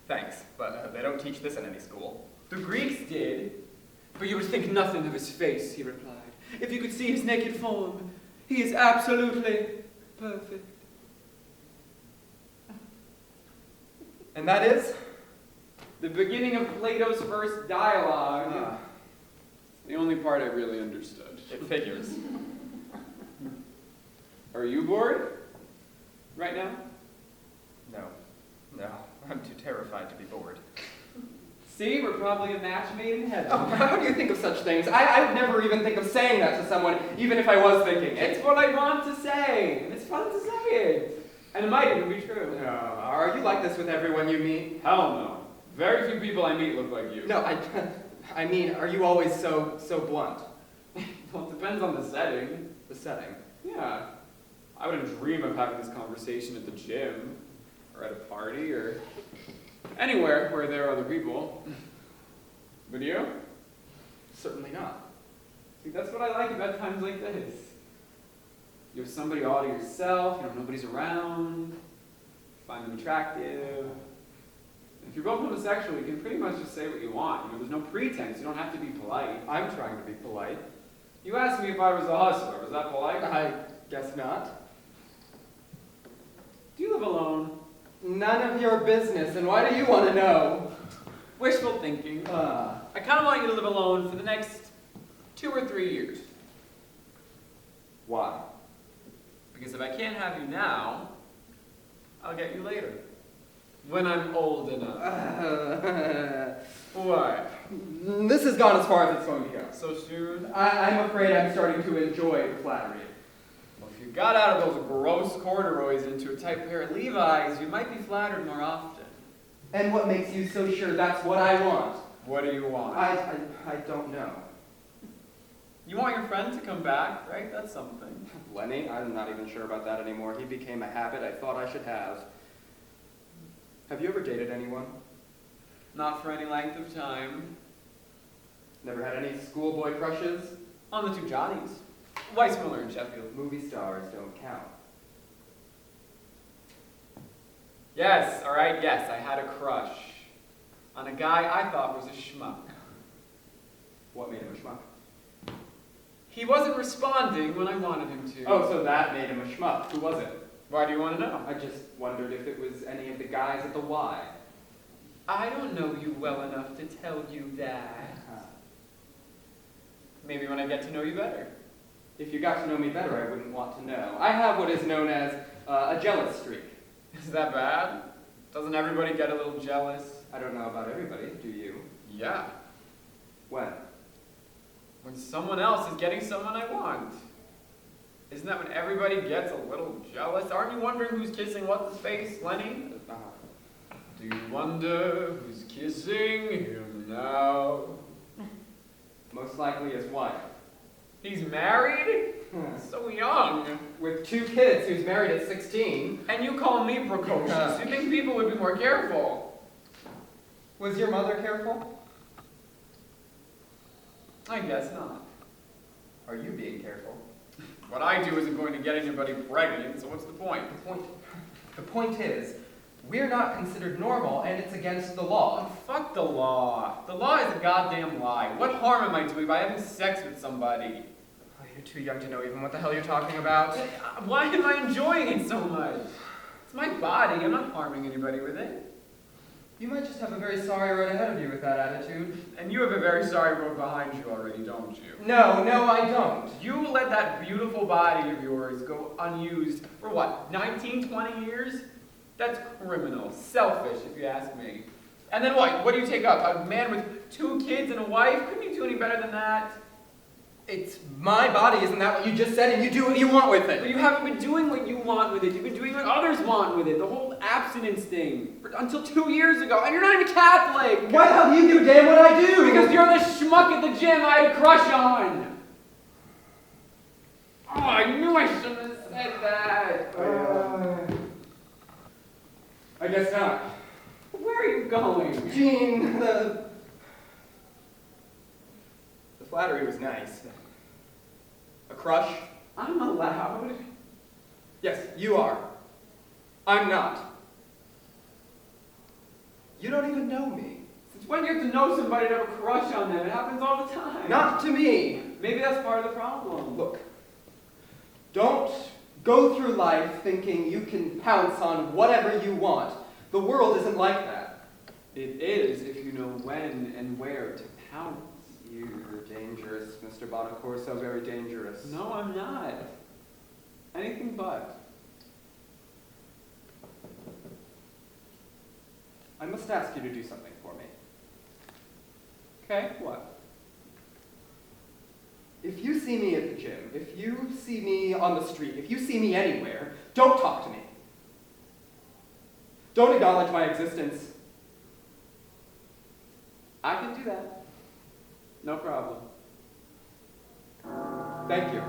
Thanks, but they don't teach this in any school.
The Greeks did. But you would think nothing of his face, he replied. If you could see his naked form, he is absolutely perfect.
And that is?
The beginning of Plato's first dialogue.
Ah,
The only part I really understood.
it figures.
Are you bored? Right now?
No, I'm too terrified to be bored.
See, we're probably a match made in heaven.
Oh, how do you think of such things? I would never even think of saying that to someone, even if I was thinking it.
It's what I want to say, and it's fun to say it. And it might even be true.
Are you like this with everyone you meet?
Hell no. Very few people I meet look like you.
No, I mean, are you always so blunt?
Well, it depends on the setting.
The setting.
Yeah. I wouldn't dream of having this conversation at the gym, or at a party, or anywhere where there are other people. But you?
Certainly not.
See, that's what I like about times like this. You have somebody all to yourself, nobody's around, find them attractive. If you're both homosexual, you can pretty much just say what you want. There's no pretense, you don't have to be polite.
I'm trying to be polite.
You asked me if I was a hustler, was that polite?
I guess not.
Do you live alone?
None of your business, and why do you want to know?
Wishful thinking. I kind of want you to live alone for the next 2 or 3 years.
Why?
Because if I can't have you now, I'll get you later. When I'm old enough. What?
This has gone as far as it's going to go.
So soon?
I'm afraid I'm starting to enjoy the flattery.
Well, if you got out of those gross corduroys into a tight pair of Levi's, you might be flattered more often.
And what makes you so sure that's what I want?
What do you want?
I don't know.
You want your friend to come back, right? That's something.
Lenny? I'm not even sure about that anymore. He became a habit I thought I should have. Have you ever dated anyone?
Not for any length of time.
Never had any schoolboy crushes?
On the 2 Johnnies. Weissmuller and Sheffield.
Movie stars don't count.
Yes, alright, yes, I had a crush. On a guy I thought was a schmuck.
What made him a schmuck?
He wasn't responding when I wanted him to.
Oh, so that made him a schmuck. Who was it?
Why do you want to know?
I just wondered if it was any of the guys at the Y.
I don't know you well enough to tell you that. Maybe when I get to know you better.
If you got to know me better, I wouldn't want to know. I have what is known as a jealous streak.
Is that bad? Doesn't everybody get a little jealous?
I don't know about everybody, do you?
Yeah.
When?
When someone else is getting someone I want. Isn't that when everybody gets a little jealous? Aren't you wondering who's kissing what's-his-face, Lenny? Do you wonder who's kissing him now?
Most likely his wife.
He's married? So young.
With 2 kids who's married at 16.
And you call me precocious. You think people would be more careful.
Was your mother careful?
I guess not.
Are you being careful?
What I do isn't going to get anybody pregnant, so what's the point?
The point is, we're not considered normal, and it's against the law.
Oh, fuck the law. The law is a goddamn lie. What harm am I doing by having sex with somebody?
Oh, you're too young to know even what the hell you're talking about.
Why am I enjoying it so much? It's my body. I'm not harming anybody with it.
You might just have a very sorry road ahead of you with that attitude.
And you have a very sorry road behind you already, don't you?
No, I don't.
You let that beautiful body of yours go unused for what, 19, 20 years? That's criminal. Selfish, if you ask me. And then what? What do you take up? A man with 2 kids and a wife? Couldn't you do any better than that?
It's my body, isn't that what you just said? And you do what you want with
But
it.
you haven't been doing what you want with it. You've been doing what others want with it. The whole abstinence thing. Until 2 years ago. And you're not even Catholic.
Why the hell do you give a damn what I do?
Because you're the schmuck at the gym I had a crush on. Oh, I knew I shouldn't have said that.
I guess not.
Where are you going?
Gene, the flattery was nice. A crush?
I'm allowed.
Yes, you are. I'm not. You don't even know me.
Since when do you have to know somebody to have a crush on them? It happens all the time.
Not to me.
Maybe that's part of the problem.
Look, don't go through life thinking you can pounce on whatever you want. The world isn't like that.
It is if you know when and where to pounce.
You're dangerous, Mr. Bonacore, so very dangerous.
No, I'm not. Anything but.
I must ask you to do something for me.
Okay, what?
If you see me at the gym, if you see me on the street, if you see me anywhere, don't talk to me. Don't acknowledge my existence.
I can do that. No problem.
Thank you.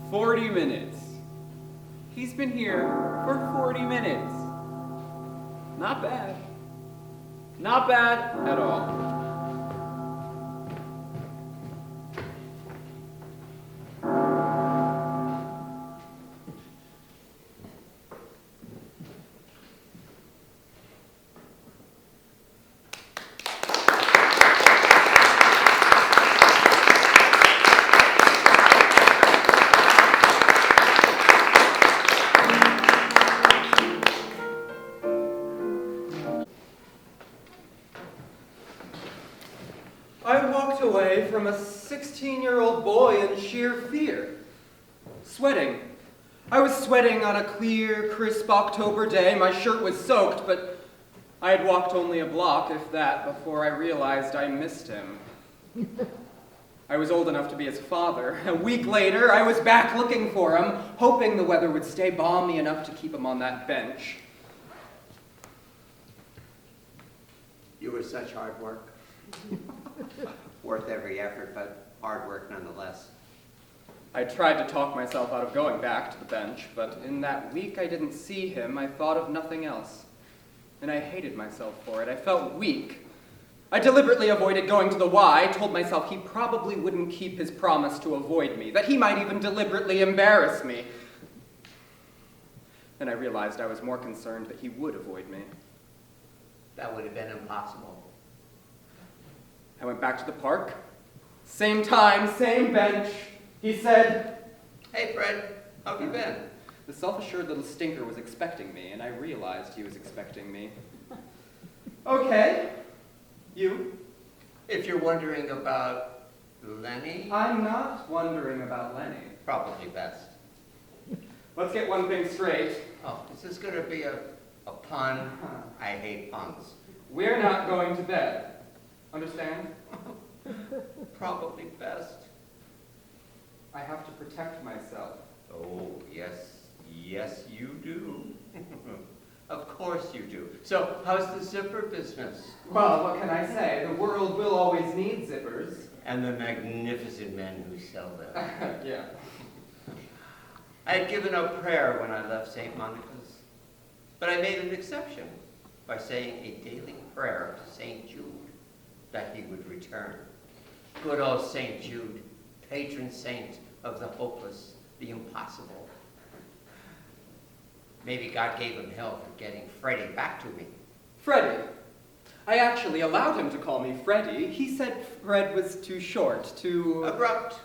"40 minutes. He's been here for 40 minutes. Not bad. Not bad at all.
I walked away from a 16-year-old boy in sheer fear. Sweating. I was sweating on a clear, crisp October day. My shirt was soaked, but I had walked only a block, if that, before I realized I missed him. I was old enough to be his father. A week later, I was back looking for him, hoping the weather would stay balmy enough to keep him on that bench.
You were such hard work. Worth every effort, but hard work nonetheless.
I tried to talk myself out of going back to the bench, but in that week I didn't see him. I thought of nothing else. And I hated myself for it. I felt weak. I deliberately avoided going to the Y, told myself he probably wouldn't keep his promise to avoid me, that he might even deliberately embarrass me. Then I realized I was more concerned that he would avoid me.
That would have been impossible.
I went back to the park. Same time, same bench. He said,
"Hey, Fred, how have you been?"
the self-assured little stinker was expecting me, and I realized he was expecting me. Okay. You?
If you're wondering about Lenny,
I'm not wondering about Lenny.
probably best.
Let's get one thing straight.
Oh, is this going to be a pun? I hate puns.
We're not going to bed. Understand?
Probably best.
I have to protect myself.
Oh, yes, you do. Of course you do. So, how's the zipper business?
Well, what can I say? The world will always need zippers.
And the magnificent men who sell them.
Yeah.
I had given up prayer when I left St. Monica's, but I made an exception by saying a daily prayer to St. Jude that he would return. Good old St. Jude, patron saint of the hopeless, the impossible. Maybe God gave him hell for getting Freddie back to me.
Freddie. I actually allowed him to call me Freddie. He said Fred was too short, too...
Abrupt.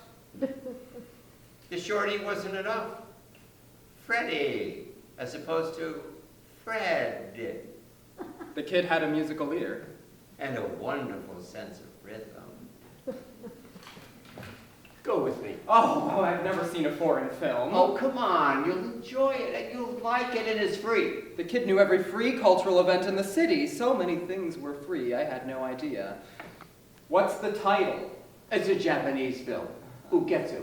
The shorty wasn't enough. Freddie, as opposed to Fred.
The kid had a musical ear.
And a wonderful sense of rhythm. Go with me.
Oh, I've never seen a foreign film.
Oh, come on. You'll enjoy it and you'll like it, and it's free.
The kid knew every free cultural event in the city. So many things were free, I had no idea. What's the title?
It's a Japanese film. Ugetsu.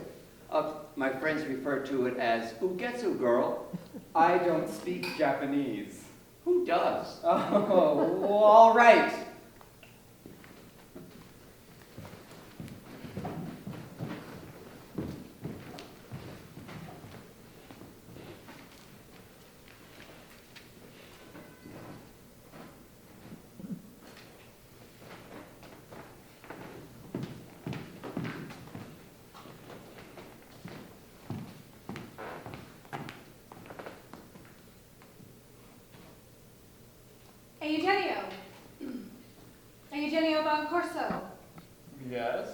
My friends refer to it as Ugetsu, girl.
I don't speak Japanese.
Who does?
Oh, all right.
Eugenio. Bon Corso.
Yes,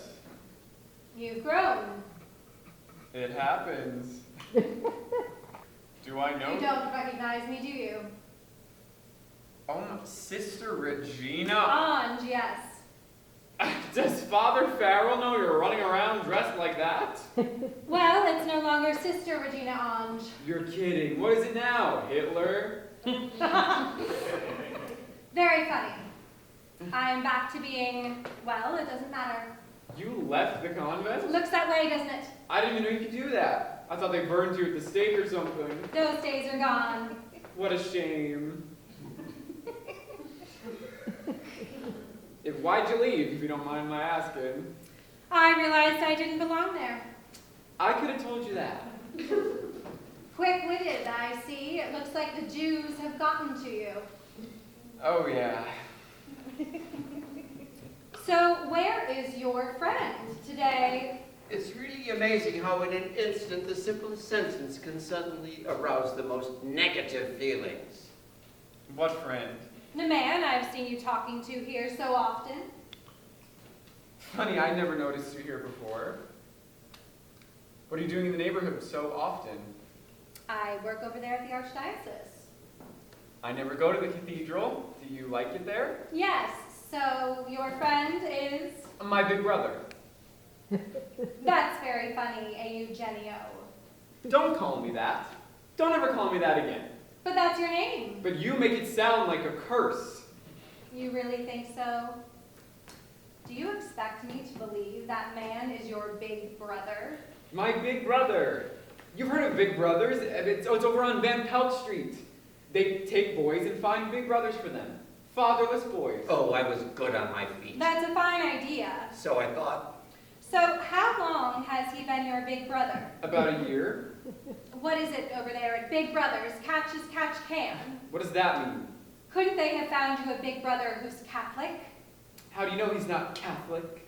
You've grown.
it happens. Do I know?
You don't recognize me, do you?
Oh, my Sister Regina.
Ange, yes.
Does Father Farrell know you're running around dressed like that?
Well, it's no longer Sister Regina Ange.
You're kidding. What is it now? Hitler?
Very funny. I'm back to being, well, it doesn't matter.
You left the convent?
Looks that way, doesn't it?
I didn't even know you could do that. I thought they burned you at the stake or something.
Those days are gone.
What a shame. Why'd you leave, if you don't mind my asking?
I realized I didn't belong there.
I could have told you that.
Quick-witted, I see. It looks like the Jews have gotten to you.
Oh, yeah.
So, where is your friend today?
It's really amazing how in an instant the simplest sentence can suddenly arouse the most negative feelings.
What friend?
The man I've seen you talking to here so often.
Funny, I never noticed you here before. What are you doing in the neighborhood so often?
I work over there at the Archdiocese.
I never go to the cathedral. Do you like it there?
Yes, so your friend is...
My big brother.
That's very funny, Eugenio.
Don't call me that. Don't ever call me that again.
But that's your name.
But you make it sound like a curse.
You really think so? Do you expect me to believe that man is your big brother?
My big brother. You've heard of Big Brothers? It's over on Van Pelt Street. They take boys and find big brothers for them. Fatherless boys.
Oh, I was good on my feet.
That's a fine idea.
So I thought,
So how long has he been your big brother?
About a year.
What is it over there at Big Brothers? Catch as catch can.
What does that mean?
Couldn't they have found you a big brother who's Catholic?
How do you know he's not Catholic?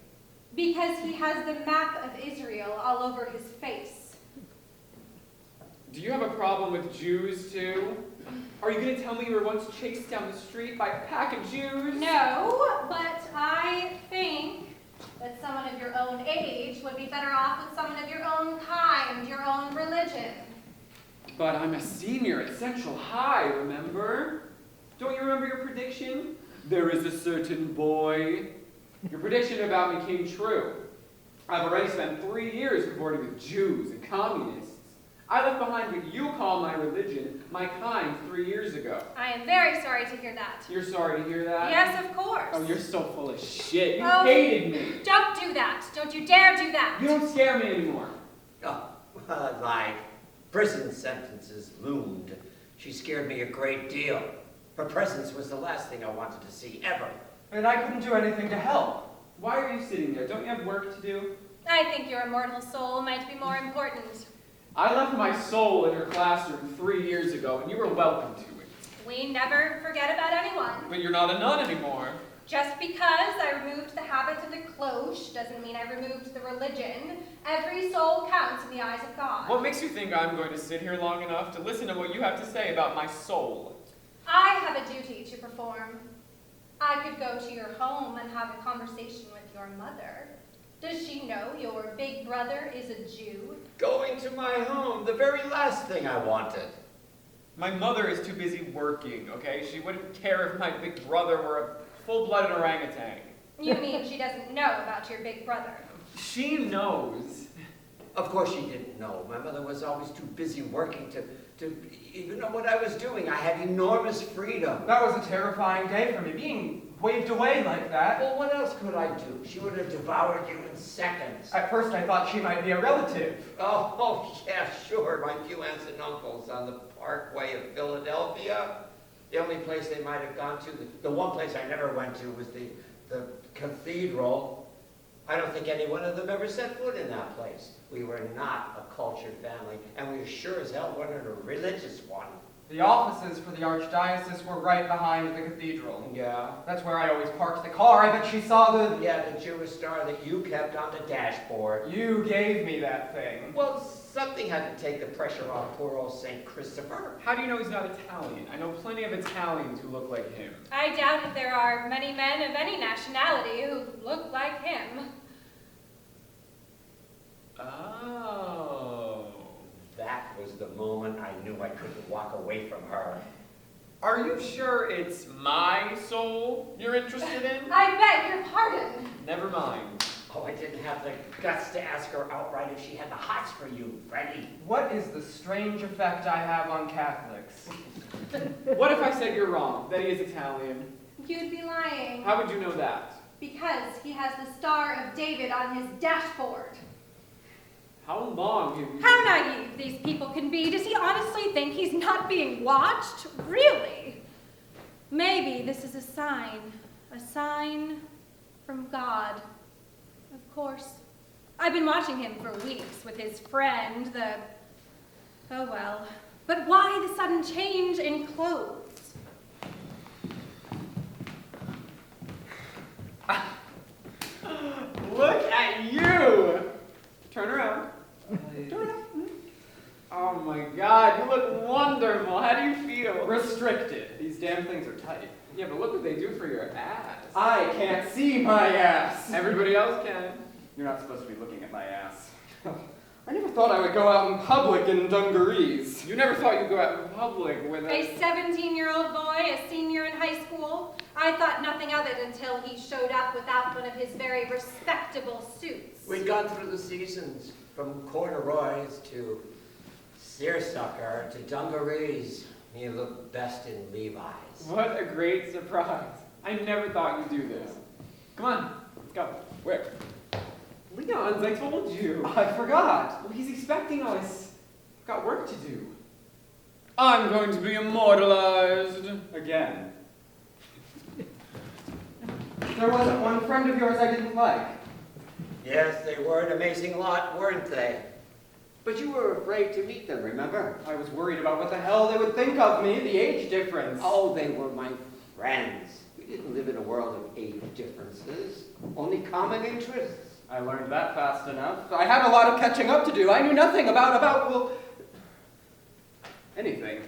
Because he has the map of Israel all over his face.
Do you have a problem with Jews, too? Are you going to tell me you were once chased down the street by a pack of Jews?
No, but I think that someone of your own age would be better off with someone of your own kind, your own religion.
But I'm a senior at Central High, remember? Don't you remember your prediction? There is a certain boy. Your prediction about me came true. I've already spent 3 years cavorting with Jews and communists. I left behind what you call my religion, my kind, 3 years ago.
I am very sorry to hear that.
You're sorry to hear that?
Yes, of course.
Oh, you're so full of shit. You
Oh.
hated me.
Don't do that. Don't you dare do that.
You don't scare me anymore.
oh, like prison sentences loomed. She scared me a great deal. Her presence was the last thing I wanted to see ever.
And I couldn't do anything to help.
Why are you sitting there? Don't you have work to do?
I think your immortal soul might be more important.
I left my soul in your classroom 3 years ago, and you were welcome to it.
We never forget about anyone.
But you're not a nun anymore.
Just because I removed the habit of the cloche doesn't mean I removed the religion. Every soul counts in the eyes of God.
What makes you think I'm going to sit here long enough to listen to what you have to say about my soul?
I have a duty to perform. I could go to your home and have a conversation with your mother. Does she know your big brother is a Jew?
Going to my home, the very last thing I wanted.
My mother is too busy working, okay? She wouldn't care if my big brother were a full-blooded orangutan.
You mean she doesn't know about your big brother?
She knows.
Of course she didn't know. My mother was always too busy working to even know what I was doing. I had enormous freedom.
That was a terrifying day for me, being waved away like that.
Well, what else could I do? She would have devoured you in seconds.
At first I thought she might be a relative.
Oh, yeah, sure. My few aunts and uncles on the Parkway of Philadelphia. The only place they might have gone to, the one place I never went to was the cathedral. I don't think any one of them ever set foot in that place. We were not a cultured family, and we sure as hell weren't a religious one.
The offices for the archdiocese were right behind the cathedral.
Yeah.
That's where I always parked the car. I bet she saw the...
Yeah, the Jewish star that you kept on the dashboard.
You gave me that thing.
Well, something had to take the pressure off poor old St. Christopher.
How do you know he's not Italian? I know plenty of Italians who look like him.
I doubt if there are many men of any nationality who look like him.
Oh.
That was the moment I knew I couldn't walk away from her.
Are you sure it's my soul you're interested in?
I beg your pardon.
Never mind.
Oh, I didn't have the guts to ask her outright if she had the hots for you, Freddie.
What is the strange effect I have on Catholics?
What if I said you're wrong, that he is Italian?
You'd be lying.
How would you know that?
Because he has the Star of David on his dashboard.
How long have you...
How naive these people can be. Does he honestly think he's not being watched? Really? Maybe this is a sign from God. Of course. I've been watching him for weeks with his friend, oh well. But why the sudden change in clothes?
Look at you! Turn around. Turn around. Oh my God, you look wonderful. How do you feel?
Restricted. These damn things are tight.
Yeah, but look what they do for your ass.
I can't see my ass.
Everybody else can.
You're not supposed to be looking at my ass. I never thought I would go out in public in dungarees.
You never thought you'd go out in public with
A 17-year-old boy, a senior in high school. I thought nothing of it until he showed up without one of his very respectable suits.
We'd gone through the seasons, from corduroys to seersucker to dungarees. He looked best in Levi's.
What a great surprise. I never thought you'd do this. Come on, let's go.
Where?
Leon's, I told you.
I forgot.
Well, he's expecting us. I've got work to do.
I'm going to be immortalized.
Again. There wasn't one friend of yours I didn't like.
Yes, they were an amazing lot, weren't they? But you were afraid to meet them, remember?
I was worried about what the hell they would think of me, the age difference.
Oh, they were my friends. We didn't live in a world of age differences, only common interests.
I learned that fast enough. I had a lot of catching up to do. I knew nothing well, anything.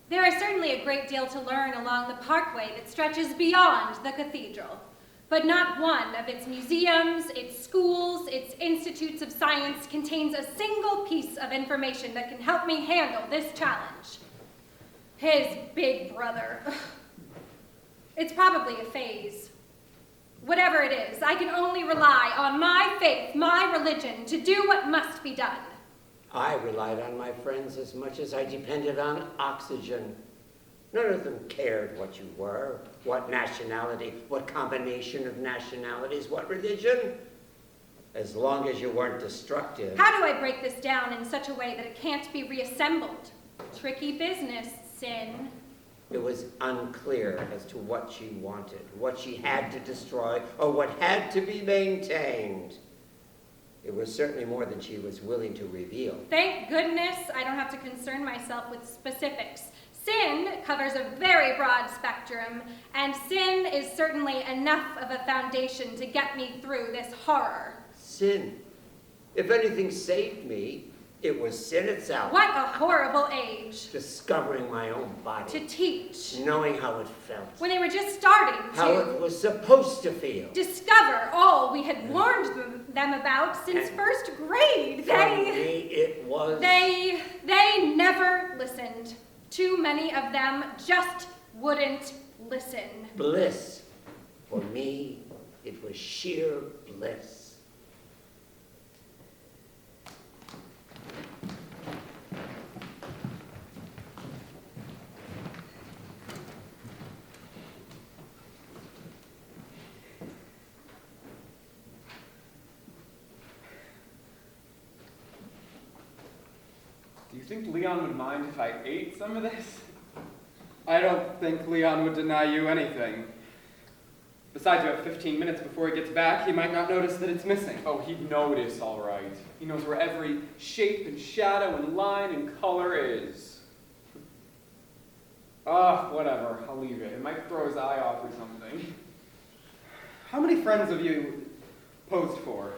There is certainly a great deal to learn along the parkway that stretches beyond the cathedral. But not one of its museums, its schools, its institutes of science contains a single piece of information that can help me handle this challenge. His big brother. It's probably a phase. Whatever it is, I can only rely on my faith, my religion, to do what must be done.
I relied on my friends as much as I depended on oxygen. None of them cared what you were, what nationality, what combination of nationalities, what religion. As long as you weren't destructive.
How do I break this down in such a way that it can't be reassembled? Tricky business, Sin.
It was unclear as to what she wanted, what she had to destroy, or what had to be maintained. It was certainly more than she was willing to reveal.
Thank goodness I don't have to concern myself with specifics. Sin covers a very broad spectrum, and sin is certainly enough of a foundation to get me through this horror.
Sin. If anything saved me, it was sin itself.
What a horrible age.
Discovering my own body.
To teach.
Knowing how it felt.
When they were just starting
How it was supposed to feel.
discover all we had warned them about since
And
first grade.
For me, it was...
They never listened. Too many of them just wouldn't listen.
bliss. For me, it was sheer bliss.
Do you think Leon would mind if I ate some of this?
I don't think Leon would deny you anything. Besides, you have 15 minutes before he gets back. He might not notice that it's missing.
Oh, he'd notice, all right. He knows where every shape and shadow and line and color is. Whatever. I'll leave it. It might throw his eye off or something.
How many friends have you posed for?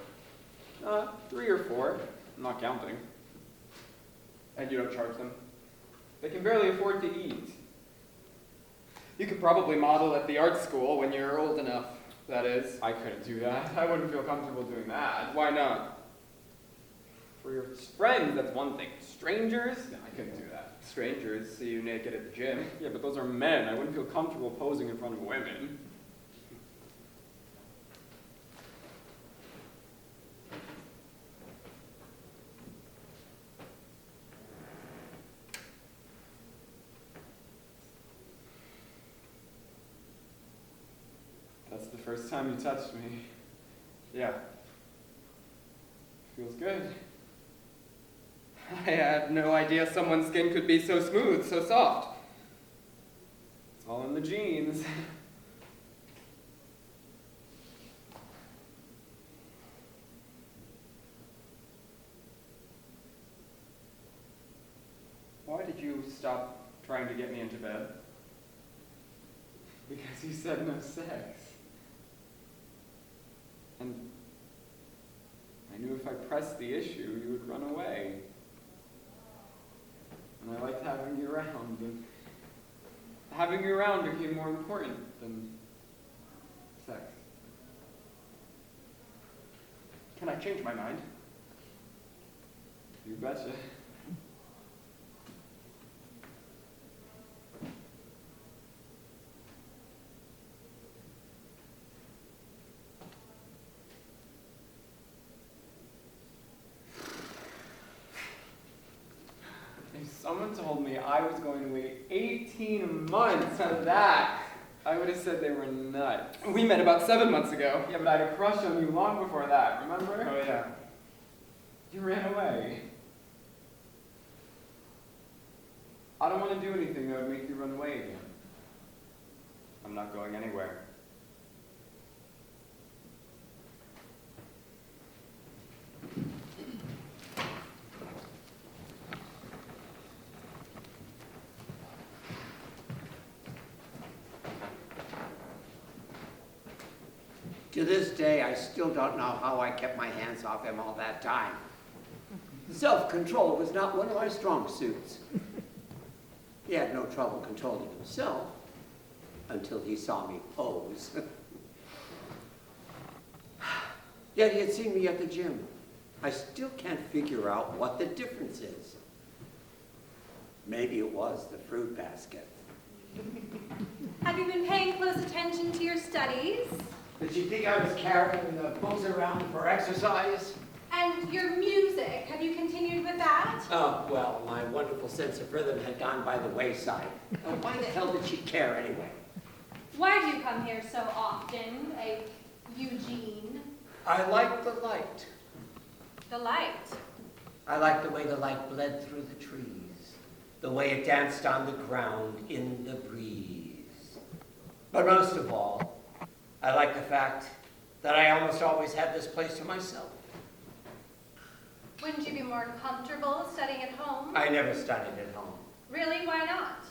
3 or 4. I'm not counting.
And you don't charge them?
They can barely afford to eat.
You could probably model at the art school when you're old enough, that is.
I couldn't do that. I wouldn't feel comfortable doing that.
Why not?
For your friends, that's one thing. Strangers? No, I couldn't do that.
Strangers see you naked at the gym.
Yeah, but those are men. I wouldn't feel comfortable posing in front of women. That's the first time you touched me.
Yeah.
Feels good.
I had no idea someone's skin could be so smooth, so soft.
It's all in the genes.
Why did you stop trying to get me into bed?
Because you said no sex. And I knew if I pressed the issue, you would run away. And I liked having you around, and having you around became more important than sex.
Can I change my mind?
You betcha. If someone told me I was going to wait 18 months for that, I would have said they were nuts.
We met about 7 months ago.
Yeah, but I had a crush on you long before that, remember?
Oh, yeah.
You ran away. I don't want to do anything that would make you run away again.
I'm not going anywhere.
To this day, I still don't know how I kept my hands off him all that time. Self-control was not one of my strong suits. He had no trouble controlling himself until he saw me pose. Yet he had seen me at the gym. I still can't figure out what the difference is. Maybe it was the fruit basket.
Have you been paying close attention to your studies?
Did you think I was carrying the books around for exercise?
And your music, have you continued with that?
Oh, well, my wonderful sense of rhythm had gone by the wayside. Why the hell did she care anyway?
Why do you come here so often, Eugene?
I like the light.
The light.
I like the way the light bled through the trees, the way it danced on the ground in the breeze. But most of all, I like the fact that I almost always had this place to myself.
Wouldn't you be more comfortable studying at home?
I never studied at home.
Really, why not?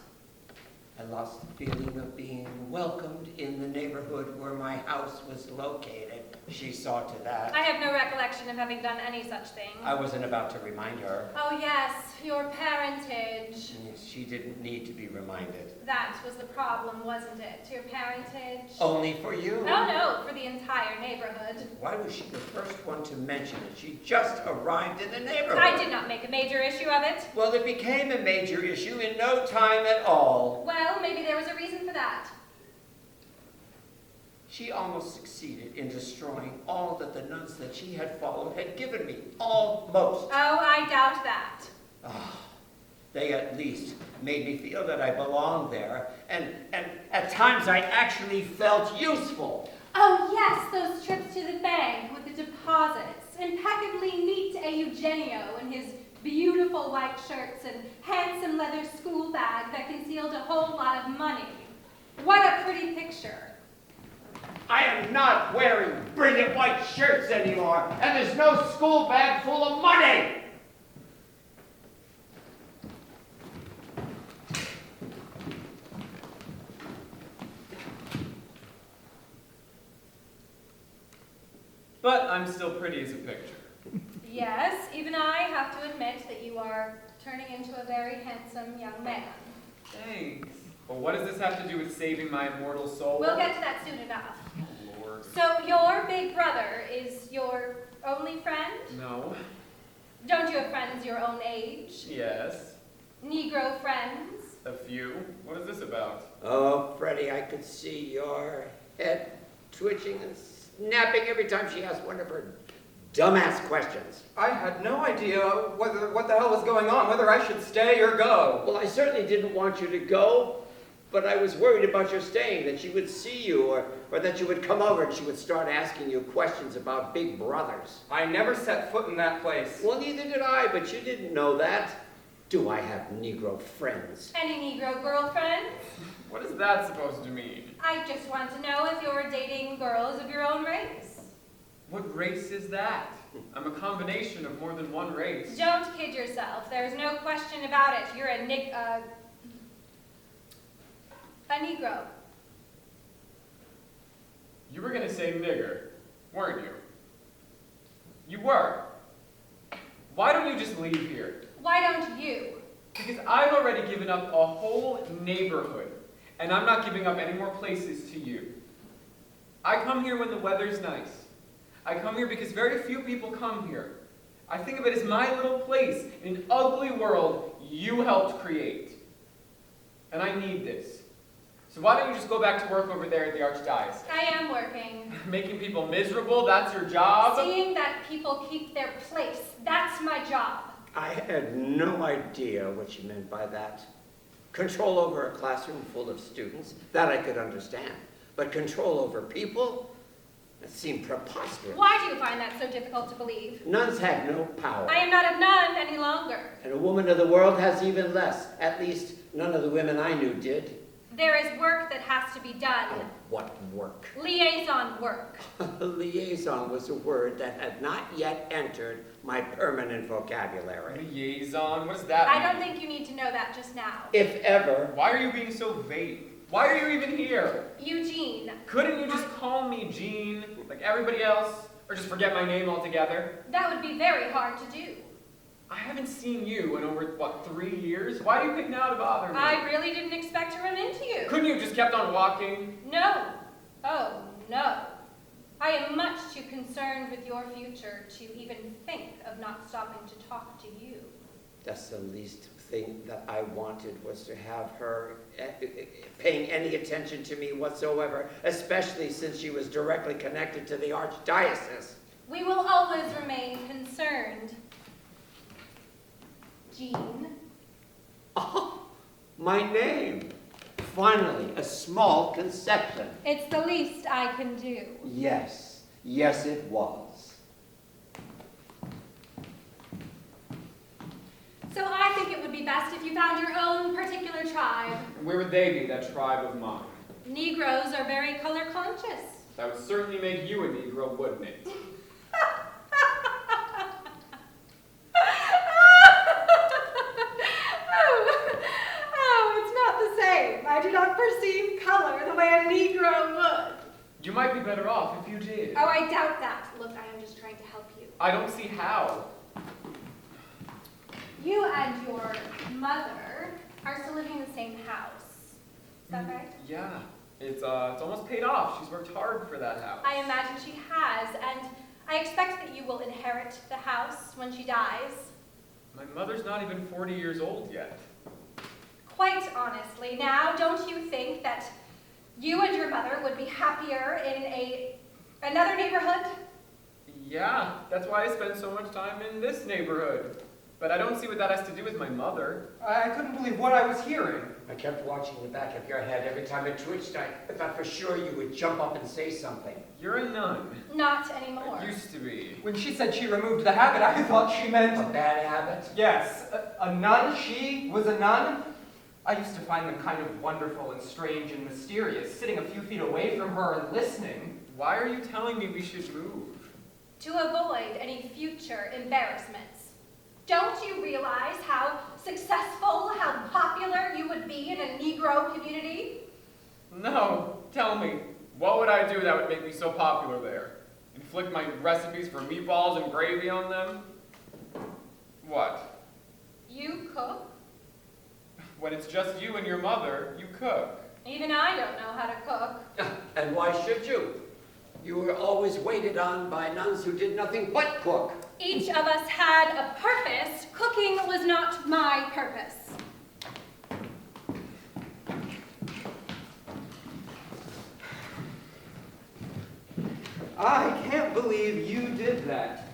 I lost the feeling of being welcomed in the neighborhood where my house was located. She saw to that.
I have no recollection of having done any such thing.
I wasn't about to remind her.
Oh yes, your parentage.
She didn't need to be reminded.
That was the problem, wasn't it? Your parentage?
Only for you.
Oh no, for the entire neighborhood.
Why was she the first one to mention it? She just arrived in the neighborhood.
I did not make a major issue of it.
Well, it became a major issue in no time at all.
Well, maybe there was a reason for that.
She almost succeeded in destroying all that the nuns that she had followed had given me. Almost.
Oh, I doubt that.
They at least made me feel that I belonged there, and at times I actually felt useful.
Oh yes, those trips to the bank with the deposits. Impeccably neat Eugenio in his beautiful white shirts and handsome leather school bag that concealed a whole lot of money. What a pretty picture.
I am not wearing brilliant white shirts anymore, and there's no school bag full of money.
But I'm still pretty as a picture.
Yes, even I have to admit that you are turning into a very handsome young man.
Thanks. But what does this have to do with saving my immortal soul?
We'll get to that soon enough.
Oh, Lord.
So your big brother is your only friend?
No.
Don't you have friends your own age?
Yes.
Negro friends?
A few. What is this about?
Oh, Freddie, I could see your head twitching and snapping every time she asked one of her dumbass questions.
I had no idea what the hell was going on, whether I should stay or go.
Well, I certainly didn't want you to go, but I was worried about your staying, that she would see you, or that you would come over and she would start asking you questions about big brothers.
I never set foot in that place.
Well, neither did I, but you didn't know that. Do I have Negro friends?
Any Negro girlfriends?
What is that supposed to mean?
I just want to know if you're dating girls of your own race.
What race is that? I'm a combination of more than one race.
Don't kid yourself. There's no question about it. You're a Negro.
You were gonna say nigger, weren't you? You were. Why don't you just leave here?
Why don't you?
Because I've already given up a whole neighborhood, and I'm not giving up any more places to you. I come here when the weather's nice. I come here because very few people come here. I think of it as my little place in an ugly world you helped create. And I need this. So why don't you just go back to work over there at the Archdiocese?
I am working.
Making people miserable, that's your job?
Seeing that people keep their place, that's my job.
I had no idea what you meant by that. Control over a classroom full of students, that I could understand. But control over people? That seemed preposterous.
Why do you find that so difficult to believe?
Nuns have no power.
I am not a nun any longer.
And a woman of the world has even less. At least none of the women I knew did.
There is work that has to be done.
Oh, what work?
Liaison work.
Liaison was a word that had not yet entered my permanent vocabulary.
Liaison? What does that mean?
I don't think you need to know that just now.
If ever.
Why are you being so vague? Why are you even here?
Eugene.
Couldn't you just call me Jean, like everybody else? Or just forget my name altogether?
That would be very hard to do.
I haven't seen you in over, 3 years? Why do you pick now to bother me?
I really didn't expect to run into you.
Couldn't you have just kept on walking?
No. Oh, no. I am much too concerned with your future to even think of not stopping to talk to you.
That's the least thing that I wanted, was to have her paying any attention to me whatsoever, especially since she was directly connected to the Archdiocese.
We will always remain concerned. Jean.
Oh, my name. Finally, a small concession.
It's the least I can do.
Yes, yes it was.
So I think it would be best if you found your own particular tribe.
Where would they be, that tribe of mine?
Negroes are very color conscious.
That would certainly make you a Negro, wouldn't it?
It's not the same. I do not perceive color the way a Negro would.
You might be better off if you did.
Oh, I doubt that. Look, I am just trying to help you.
I don't see how.
You and your mother are still living in the same house. Is that right?
Yeah. It's almost paid off. She's worked hard for that house.
I imagine she has, and I expect that you will inherit the house when she dies.
My mother's not even 40 years old yet.
Quite honestly, now, don't you think that you and your mother would be happier in another neighborhood?
Yeah, that's why I spend so much time in this neighborhood. But I don't see what that has to do with my mother.
I couldn't believe what I was hearing.
I kept watching the back of your head every time it twitched. I thought for sure you would jump up and say something.
You're a nun.
Not anymore.
It used to be.
When she said she removed the habit, I thought she
A
meant...
bad habit?
Yes, a nun. She was a nun. I used to find them kind of wonderful and strange and mysterious, sitting a few feet away from her and listening.
Why are you telling me we should move?
To avoid any future embarrassments. Don't you realize how successful, how popular you would be in a Negro community?
No, tell me. What would I do that would make me so popular there? Inflict my recipes for meatballs and gravy on them? What?
You cook?
When it's just you and your mother, you cook.
Even I don't know how to cook.
And why should you? You were always waited on by nuns who did nothing but cook.
Each of us had a purpose. Cooking was not my purpose.
I can't believe you did that.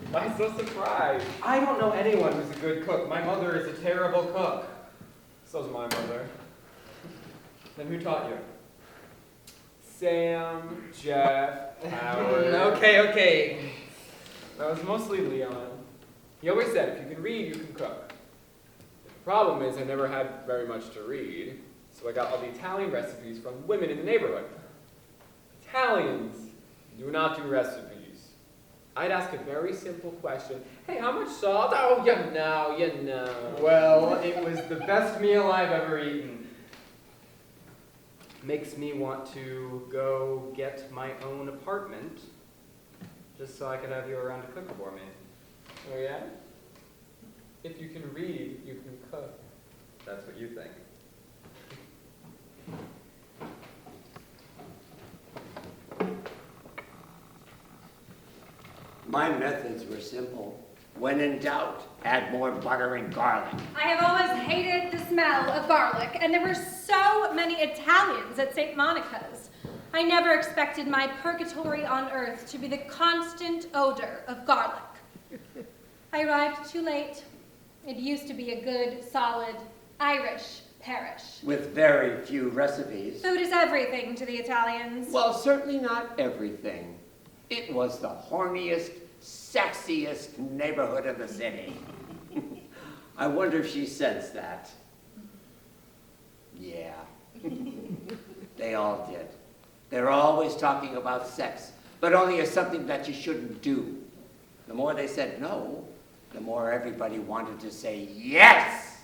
Why so surprised?
I don't know anyone who's a good cook. My mother is a terrible cook.
So's my mother.
Then who taught you?
Sam, Jeff, Howard.
Okay.
That was mostly Leon. He always said, if you can read, you can cook. The problem is I never had very much to read, so I got all the Italian recipes from women in the neighborhood. Italians do not do recipes. I'd ask a very simple question. Hey, how much salt? Oh, you know.
Well, it was the best meal I've ever eaten. Makes me want to go get my own apartment, just so I could have you around to cook for me.
Oh, yeah? If you can read, you can cook.
That's what you think.
My methods were simple. When in doubt, add more butter and garlic.
I have always hated the smell of garlic, and there were so many Italians at St. Monica's. I never expected my purgatory on earth to be the constant odor of garlic. I arrived too late. It used to be a good, solid Irish parish.
With very few recipes.
Food is everything to the Italians.
Well, certainly not everything. It was the horniest, sexiest neighborhood of the city. I wonder if she sensed that. Yeah. They all did. They're always talking about sex, but only as something that you shouldn't do. The more they said no, the more everybody wanted to say yes.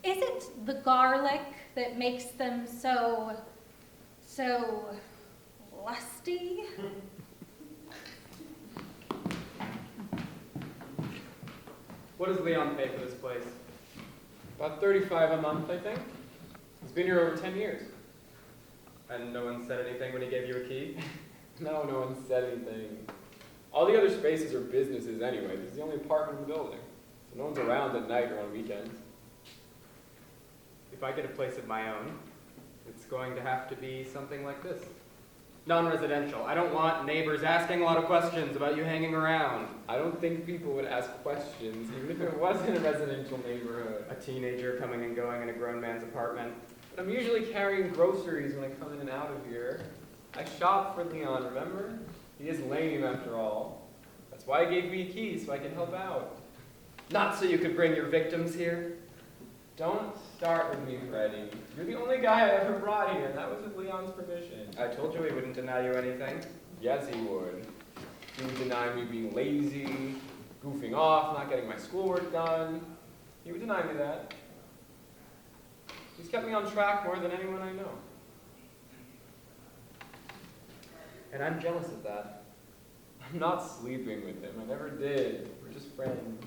Is it the garlic that makes them so lusty?
What does Leon pay for this place? About $35 a month, I think. He's been here over 10 years.
And no one said anything when he gave you a key?
No one said anything. All the other spaces are businesses anyway. This is the only apartment in the building. So no one's around at night or on weekends.
If I get a place of my own, it's going to have to be something like this. Non-residential. I don't want neighbors asking a lot of questions about you hanging around.
I don't think people would ask questions, even if it wasn't a residential neighborhood.
A teenager coming and going in a grown man's apartment.
But I'm usually carrying groceries when I come in and out of here. I shop for Leon, remember? He is lame after all. That's why he gave me a key, so I can help out.
Not so you could bring your victims here.
Don't start with me, Freddie. You're the only guy I ever brought here, and that was with Leon's permission.
I told you he wouldn't deny you anything.
Yes, he would. He would deny me being lazy, goofing off, not getting my schoolwork done. He would deny me that. He's kept me on track more than anyone I know.
And I'm jealous of that.
I'm not sleeping with him. I never did. We're just friends.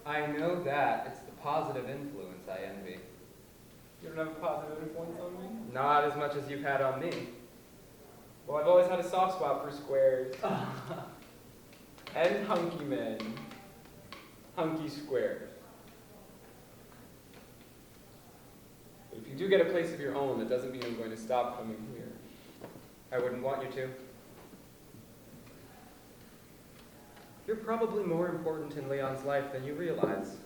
I know that. It's the positive influence I envy.
You don't have a positive influence on me?
Not as much as you've had on me.
Well, I've always had a soft spot for squares. And hunky men. Hunky squares. But if you do get a place of your own, that doesn't mean I'm going to stop coming here.
I wouldn't want you to. You're probably more important in Leon's life than you realize.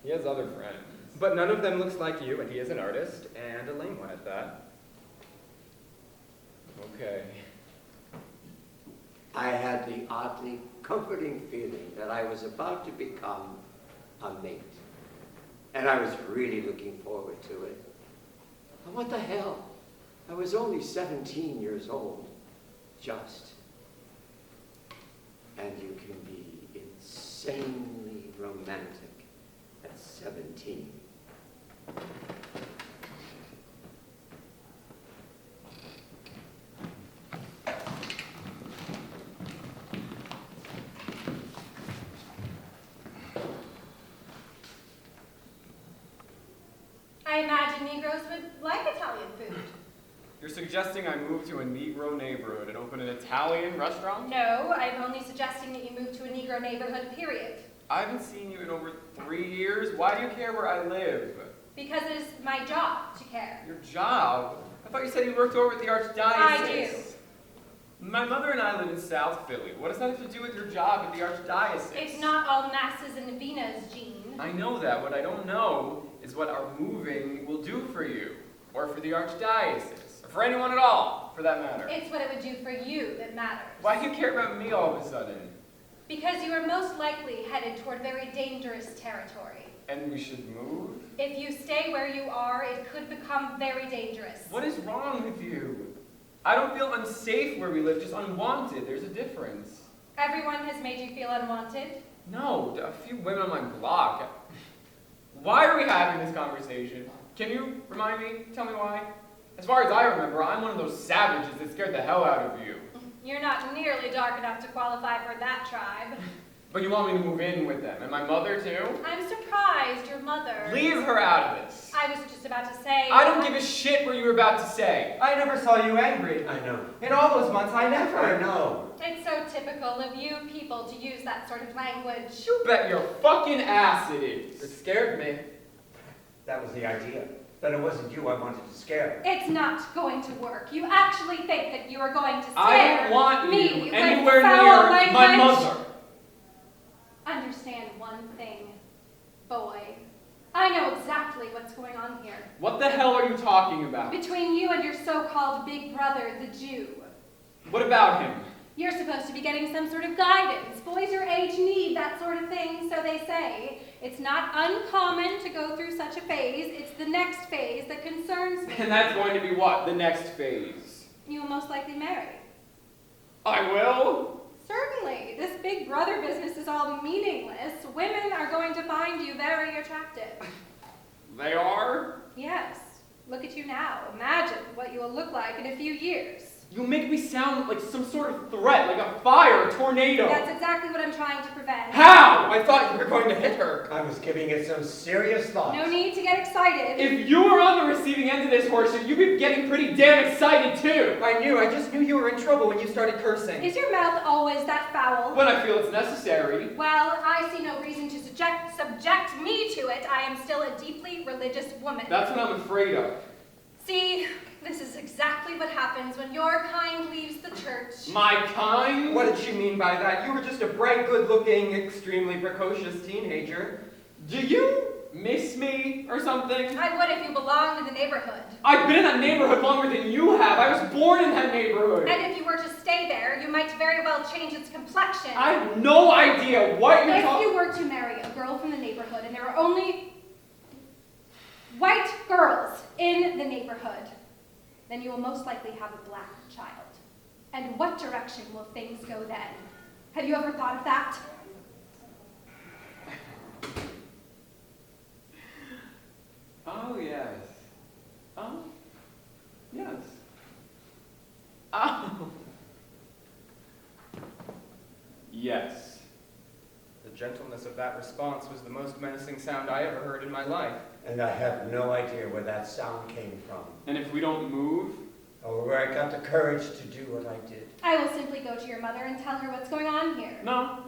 He has other friends.
But none of them looks like you, and he is an artist, and a lame one at that.
Okay.
I had the oddly comforting feeling that I was about to become a mate. And I was really looking forward to it. And what the hell? I was only 17 years old. just. And you can be insanely romantic at 17.
I imagine Negroes would like Italian food.
You're suggesting I move to a Negro neighborhood and open an Italian restaurant?
No, I'm only suggesting that you move to a Negro neighborhood, period.
I haven't seen you in over 3 years. Why do you care where I live?
Because it is my job to care.
Your job? I thought you said you worked over at the Archdiocese.
I do.
My mother and I live in South Philly. What does that have to do with your job at the Archdiocese?
It's not all masses and venas, Jean.
I know that. What I don't know is what our moving will do for you, or for the Archdiocese, or for anyone at all, for that matter.
It's what it would do for you that matters.
Why do you care about me all of a sudden?
Because you are most likely headed toward very dangerous territory.
And we should move?
If you stay where you are, it could become very dangerous.
What is wrong with you? I don't feel unsafe where we live, just unwanted. There's a difference.
Everyone has made you feel unwanted.
No, a few women on my block. Why are we having this conversation? Can you remind me? Tell me why? As far as I remember, I'm one of those savages that scared the hell out of you.
You're not nearly dark enough to qualify for that tribe.
But you want me to move in with them, and my mother too?
I'm surprised your mother...
Leave her out of this.
I was just about to say...
I don't give a shit what you were about to say.
I never saw you angry.
I know.
In all those months, I never.
I know.
It's so typical of you people to use that sort of language.
You bet your fucking ass it
It
is.
scared me.
That was the idea. That it wasn't you I wanted to scare.
It's not going to work. You actually think that you are going to scare
I don't want
me
you
with
anywhere
foul
near
language.
my mother.
Understand one thing, boy. I know exactly what's going on here.
What the hell are you talking about?
Between you and your so-called big brother, the Jew.
What about him?
You're supposed to be getting some sort of guidance. Boys your age need that sort of thing, so they say. It's not uncommon to go through such a phase. It's the next phase that concerns me.
And that's going to be what? The next phase.
You will most likely marry.
I will?
Certainly. This big brother business is all meaningless. Women are going to find you very attractive.
They are?
Yes. Look at you now. Imagine what you will look like in a few years.
You make me sound like some sort of threat, like a fire, a tornado.
That's exactly what I'm trying to prevent.
How?
I thought you were going to hit her.
I was giving it some serious thought.
No need to get excited.
If you were on the receiving end of this horseshit, you'd be getting pretty damn excited too.
I just knew you were in trouble when you started cursing.
Is your mouth always that foul?
When I feel it's necessary.
Well, I see no reason to subject me to it. I am still a deeply religious woman.
That's what I'm afraid of.
See, this is exactly what happens when your kind leaves the church.
My kind?
What did she mean by that? You were just a bright, good-looking, extremely precocious teenager.
Do you miss me or something?
I would if you belonged in the neighborhood.
I've been in that neighborhood longer than you have. I was born in that neighborhood.
And if you were to stay there, you might very well change its complexion.
I have no idea what you're
If
talking
you were to marry a girl from the neighborhood and there were only white girls in the neighborhood, then you will most likely have a black child. And what direction will things go then? Have you ever thought of that?
Oh, yes. Oh, yes. Oh. Yes.
The gentleness of that response was the most menacing sound I ever heard in my life.
And I have no idea where that sound came from,
And if we don't move?
or where I got the courage to do what I did.
I will simply go to your mother and tell her what's going on here.
No.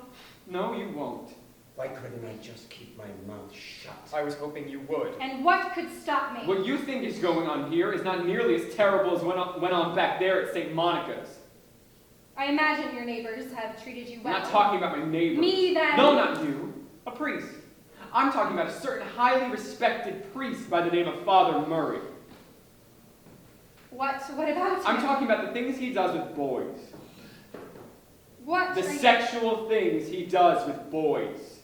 No, you won't.
Why couldn't I just keep my mouth shut?
I was hoping you would.
And what could stop me?
What you think is going on here is not nearly as terrible as went on back there at St. Monica's.
I imagine your neighbors have treated you
I'm
well.
not talking about my neighbors.
Me, then.
No, not you. A priest. I'm talking about a certain highly respected priest by the name of Father Murray.
What about him?
I'm talking about the things he does with boys.
What
The
are you-
sexual things he does with boys.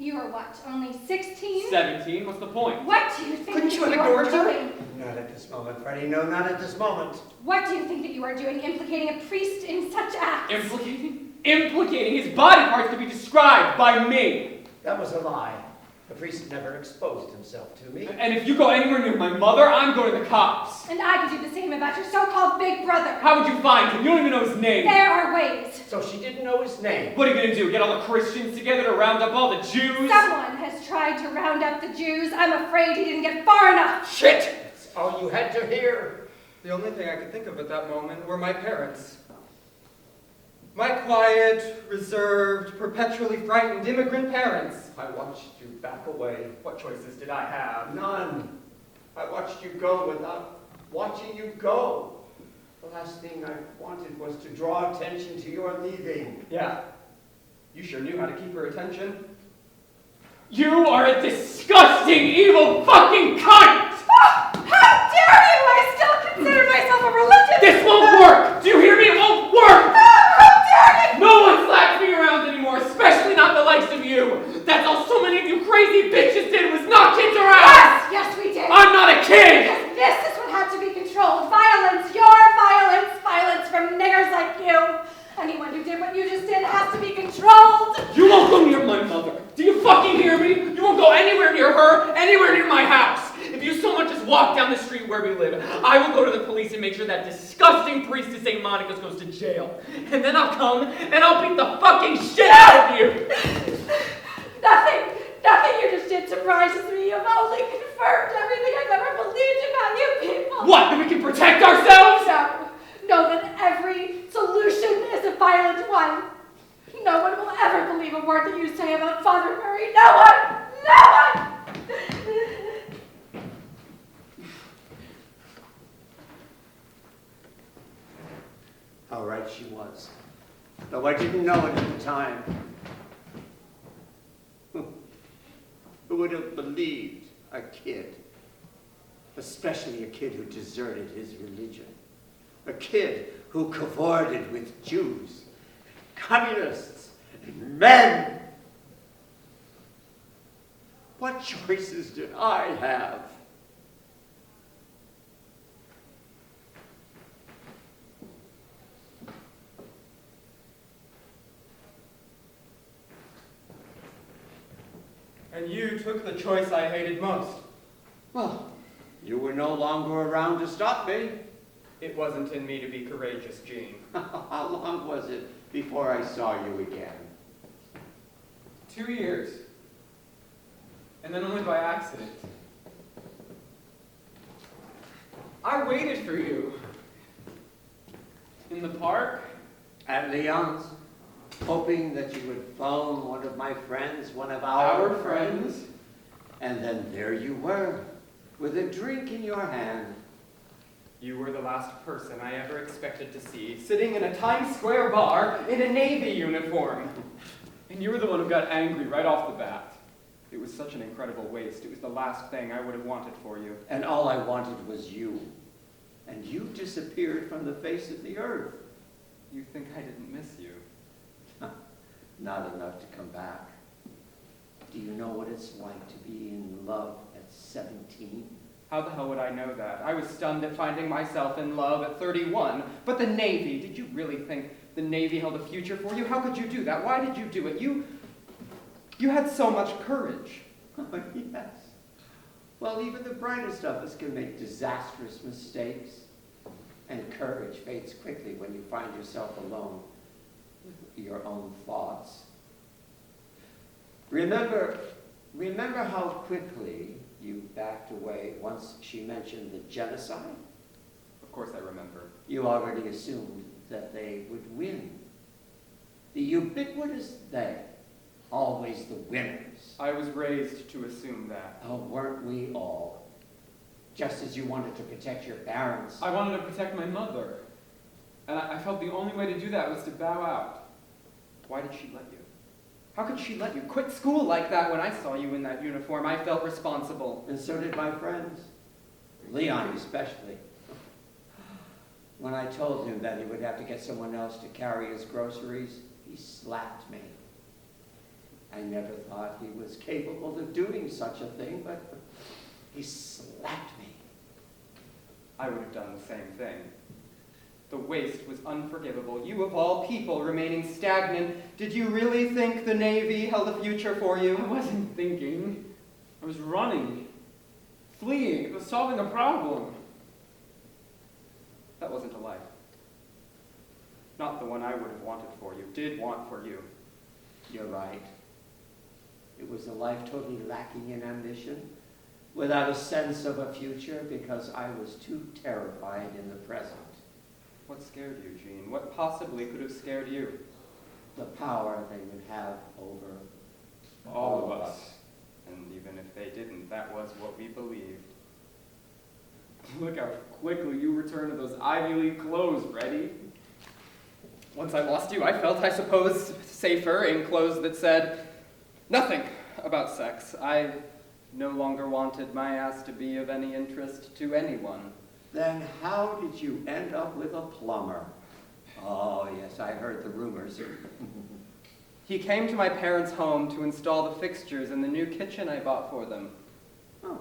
You are what, only 16?
17, what's the point?
What do you think
Couldn't
that
you have
you are
ignored her?
doing?
Not at this moment, Freddie. No, not at this moment.
What do you think that you are doing, implicating a priest in such acts?
Implicating? Implicating his body parts to be described by me.
That was a lie. The priest never exposed himself to me.
And if you go anywhere near my mother, I'm going to the cops.
And I could do the same about your so-called big brother.
How would you find him? You don't even know his name.
There are ways.
So she didn't know his name.
What are you going to do? Get all the Christians together to round up all the Jews?
Someone has tried to round up the Jews. I'm afraid he didn't get far enough.
Shit! That's all you had to hear.
The only thing I could think of at that moment were my parents. My quiet, reserved, perpetually frightened immigrant parents.
I watched you back away.
What choices did I have?
None. I watched you go without watching you go. The last thing I wanted was to draw attention to your leaving.
Yeah. You sure knew how to keep her attention.
You are a disgusting, evil fucking cunt!
How dare you! I still consider myself a religious...
This won't work! Do you hear me? It won't work!
How dare you!
No one slaps me around anymore, especially not the likes of you! That's all so many of you crazy bitches did was knock kids around!
Yes, we did.
I'm not a kid!
Because this is what had to be controlled. Violence, your violence, violence from niggers like you. Anyone who did what you just did has to be controlled.
You won't go near my mother. Do you fucking hear me? You won't go anywhere near her, anywhere near my house. If you so much as walk down the street where we live, I will go to the police and make sure that disgusting priest of St. Monica's goes to jail. And then I'll come and I'll beat the fucking shit out of you.
Nothing you just did surprises me. You've only confirmed everything I've ever believed about you people.
What? That we can protect ourselves?
Know that every solution is a violent one. No one will ever believe a word that you say about Father Murray. No one! No one!
How right she was. Though I didn't know it at the time. Who would have believed a kid, especially a kid who deserted his religion, a kid who cavorted with Jews, communists, and men? What choices did I have?
And you took the choice I hated most.
Well, you were no longer around to stop me.
It wasn't in me to be courageous, Gene.
How long was it before I saw you again?
2 years. And then only by accident. I waited for you. In the park?
At Leon's, hoping that you would phone one of my friends, one of our friends. And then there you were, with a drink in your hand.
You were the last person I ever expected to see, sitting in a Times Square bar in a Navy uniform.
And you were the one who got angry right off the bat.
It was such an incredible waste. It was the last thing I would have wanted for you.
And all I wanted was you. And you disappeared from the face of the earth.
You think I didn't miss you?
Not enough to come back. Do you know what it's like to be in love at 17?
How the hell would I know that? I was stunned at finding myself in love at 31. But the Navy, did you really think the Navy held a future for you? How could you do that? Why did you do it? You had so much courage.
Oh, yes. Well, even the brightest of us can make disastrous mistakes. And courage fades quickly when you find yourself alone with your own thoughts. Remember how quickly you backed away once she mentioned the genocide?
Of course I remember.
You already assumed that they would win. The ubiquitous they, always the winners.
I was raised to assume that.
Oh, weren't we all? Just as you wanted to protect your parents.
I wanted to protect my mother. And I felt the only way to do that was to bow out.
Why did she let you? How could she let you quit school like that? When I saw you in that uniform, I felt responsible.
And so did my friends. Leon especially. When I told him that he would have to get someone else to carry his groceries, he slapped me. I never thought he was capable of doing such a thing, but he slapped me.
I would have done the same thing. The waste was unforgivable. You of all people remaining stagnant. Did you really think the Navy held a future for
I
you?
wasn't thinking. I was running. Fleeing. It was solving a problem.
That wasn't a life. Not the one I would have wanted for you, did want for you.
You're right. It was a life totally lacking in ambition, without a sense of a future, because I was too terrified in the present.
What scared you, Jean? What possibly could have scared you?
The power they would have over
All of us.
And even if they didn't, that was what we believed.
Look how quickly you returned to those Ivy League clothes, Freddie.
Once I lost you, I felt, I suppose, safer in clothes that said nothing about sex. I no longer wanted my ass to be of any interest to anyone.
Then how did you end up with a plumber? Oh, yes, I heard the rumors.
He came to my parents' home to install the fixtures in the new kitchen I bought for them.
Oh,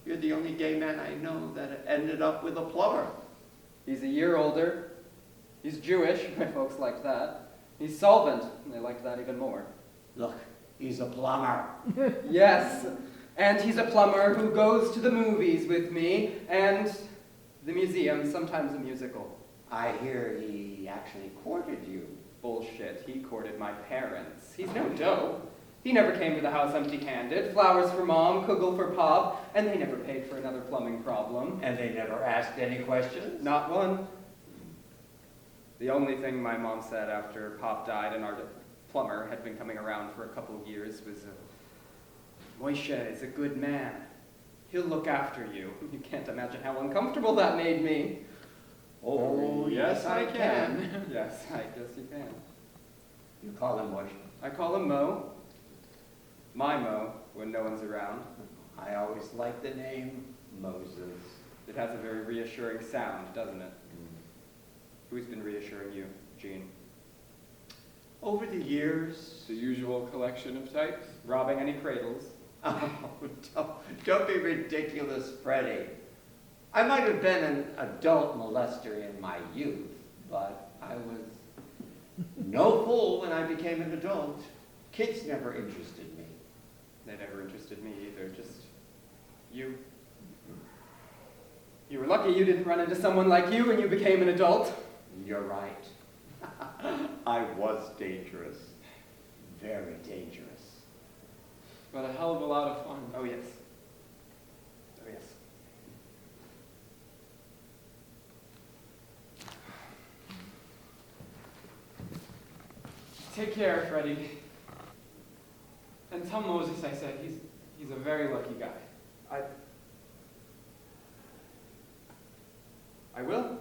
you're the only gay man I know that ended up with a plumber.
He's a year older. He's Jewish, my folks liked that. He's solvent, and they liked that even more.
Look, he's a plumber.
Yes, and he's a plumber who goes to the movies with me, and the museum, sometimes a musical.
I hear he actually courted you.
Bullshit, he courted my parents. He's no dope. He never came to the house empty-handed. Flowers for Mom, kugel for Pop, and they never paid for another plumbing problem.
And they never asked any questions?
Not one. The only thing my mom said after Pop died and our plumber had been coming around for a couple of years was, Moishe is a good man. He'll look after you. You can't imagine how uncomfortable that made me.
Oh, yes, I can.
Yes, I guess you can.
You call him Moshe.
I call him Mo. My Mo, when no one's around.
I always liked the name Moses.
It has a very reassuring sound, doesn't it? Who's been reassuring you, Jean?
Over the years,
The usual collection of types.
Robbing any cradles?
oh, don't be ridiculous, Freddie. I might have been an adult molester in my youth, but I was no fool when I became an adult. Kids never interested me.
They never interested me either, just you. You were lucky you didn't run into someone like you when you became an adult.
You're right. I was dangerous. Very dangerous.
But a hell of a lot of fun.
Oh, yes. Oh, yes.
Take care, Freddie. And tell Moses I said he's a very lucky guy.
I will.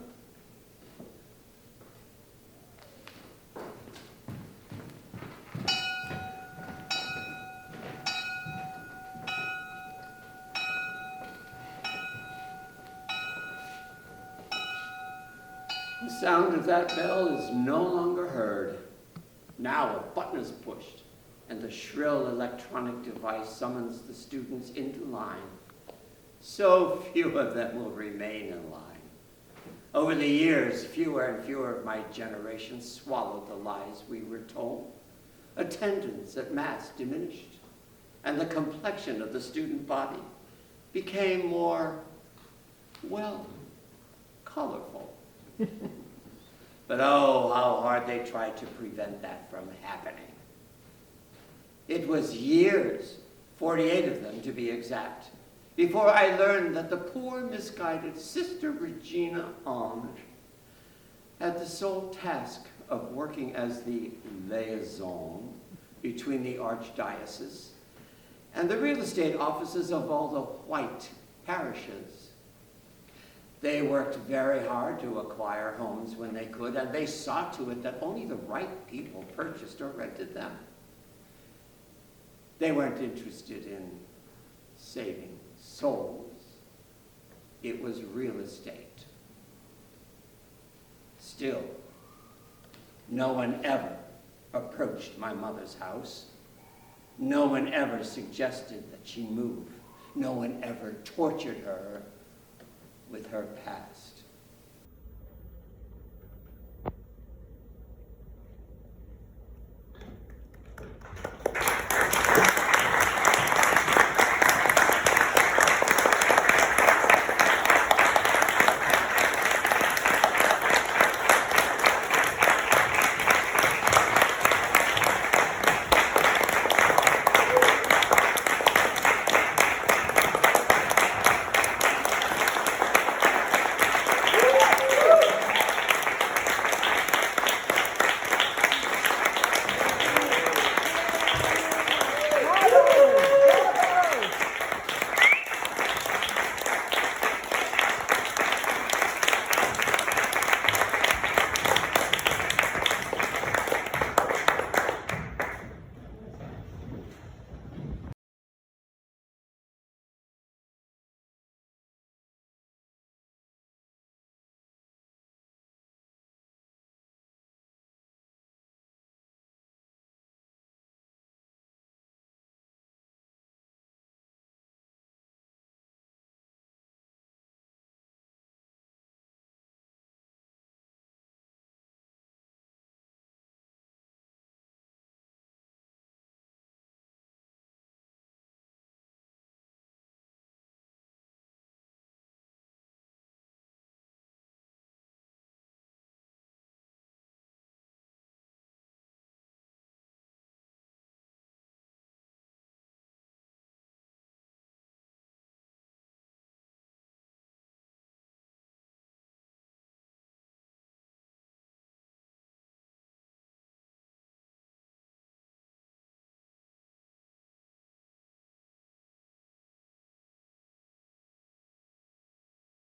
The sound of that bell is no longer heard. Now a button is pushed, and the shrill electronic device summons the students into line. So few of them will remain in line. Over the years, fewer and fewer of my generation swallowed the lies we were told. Attendance at Mass diminished, and the complexion of the student body became more, well, colorful. But oh, how hard they tried to prevent that from happening. It was years, 48 of them to be exact, before I learned that the poor, misguided Sister Regina Ange had the sole task of working as the liaison between the archdiocese and the real estate offices of all the white parishes. They worked very hard to acquire homes when they could, and they saw to it that only the right people purchased or rented them. They weren't interested in saving souls. It was real estate. Still, no one ever approached my mother's house. No one ever suggested that she move. No one ever tortured her with her past.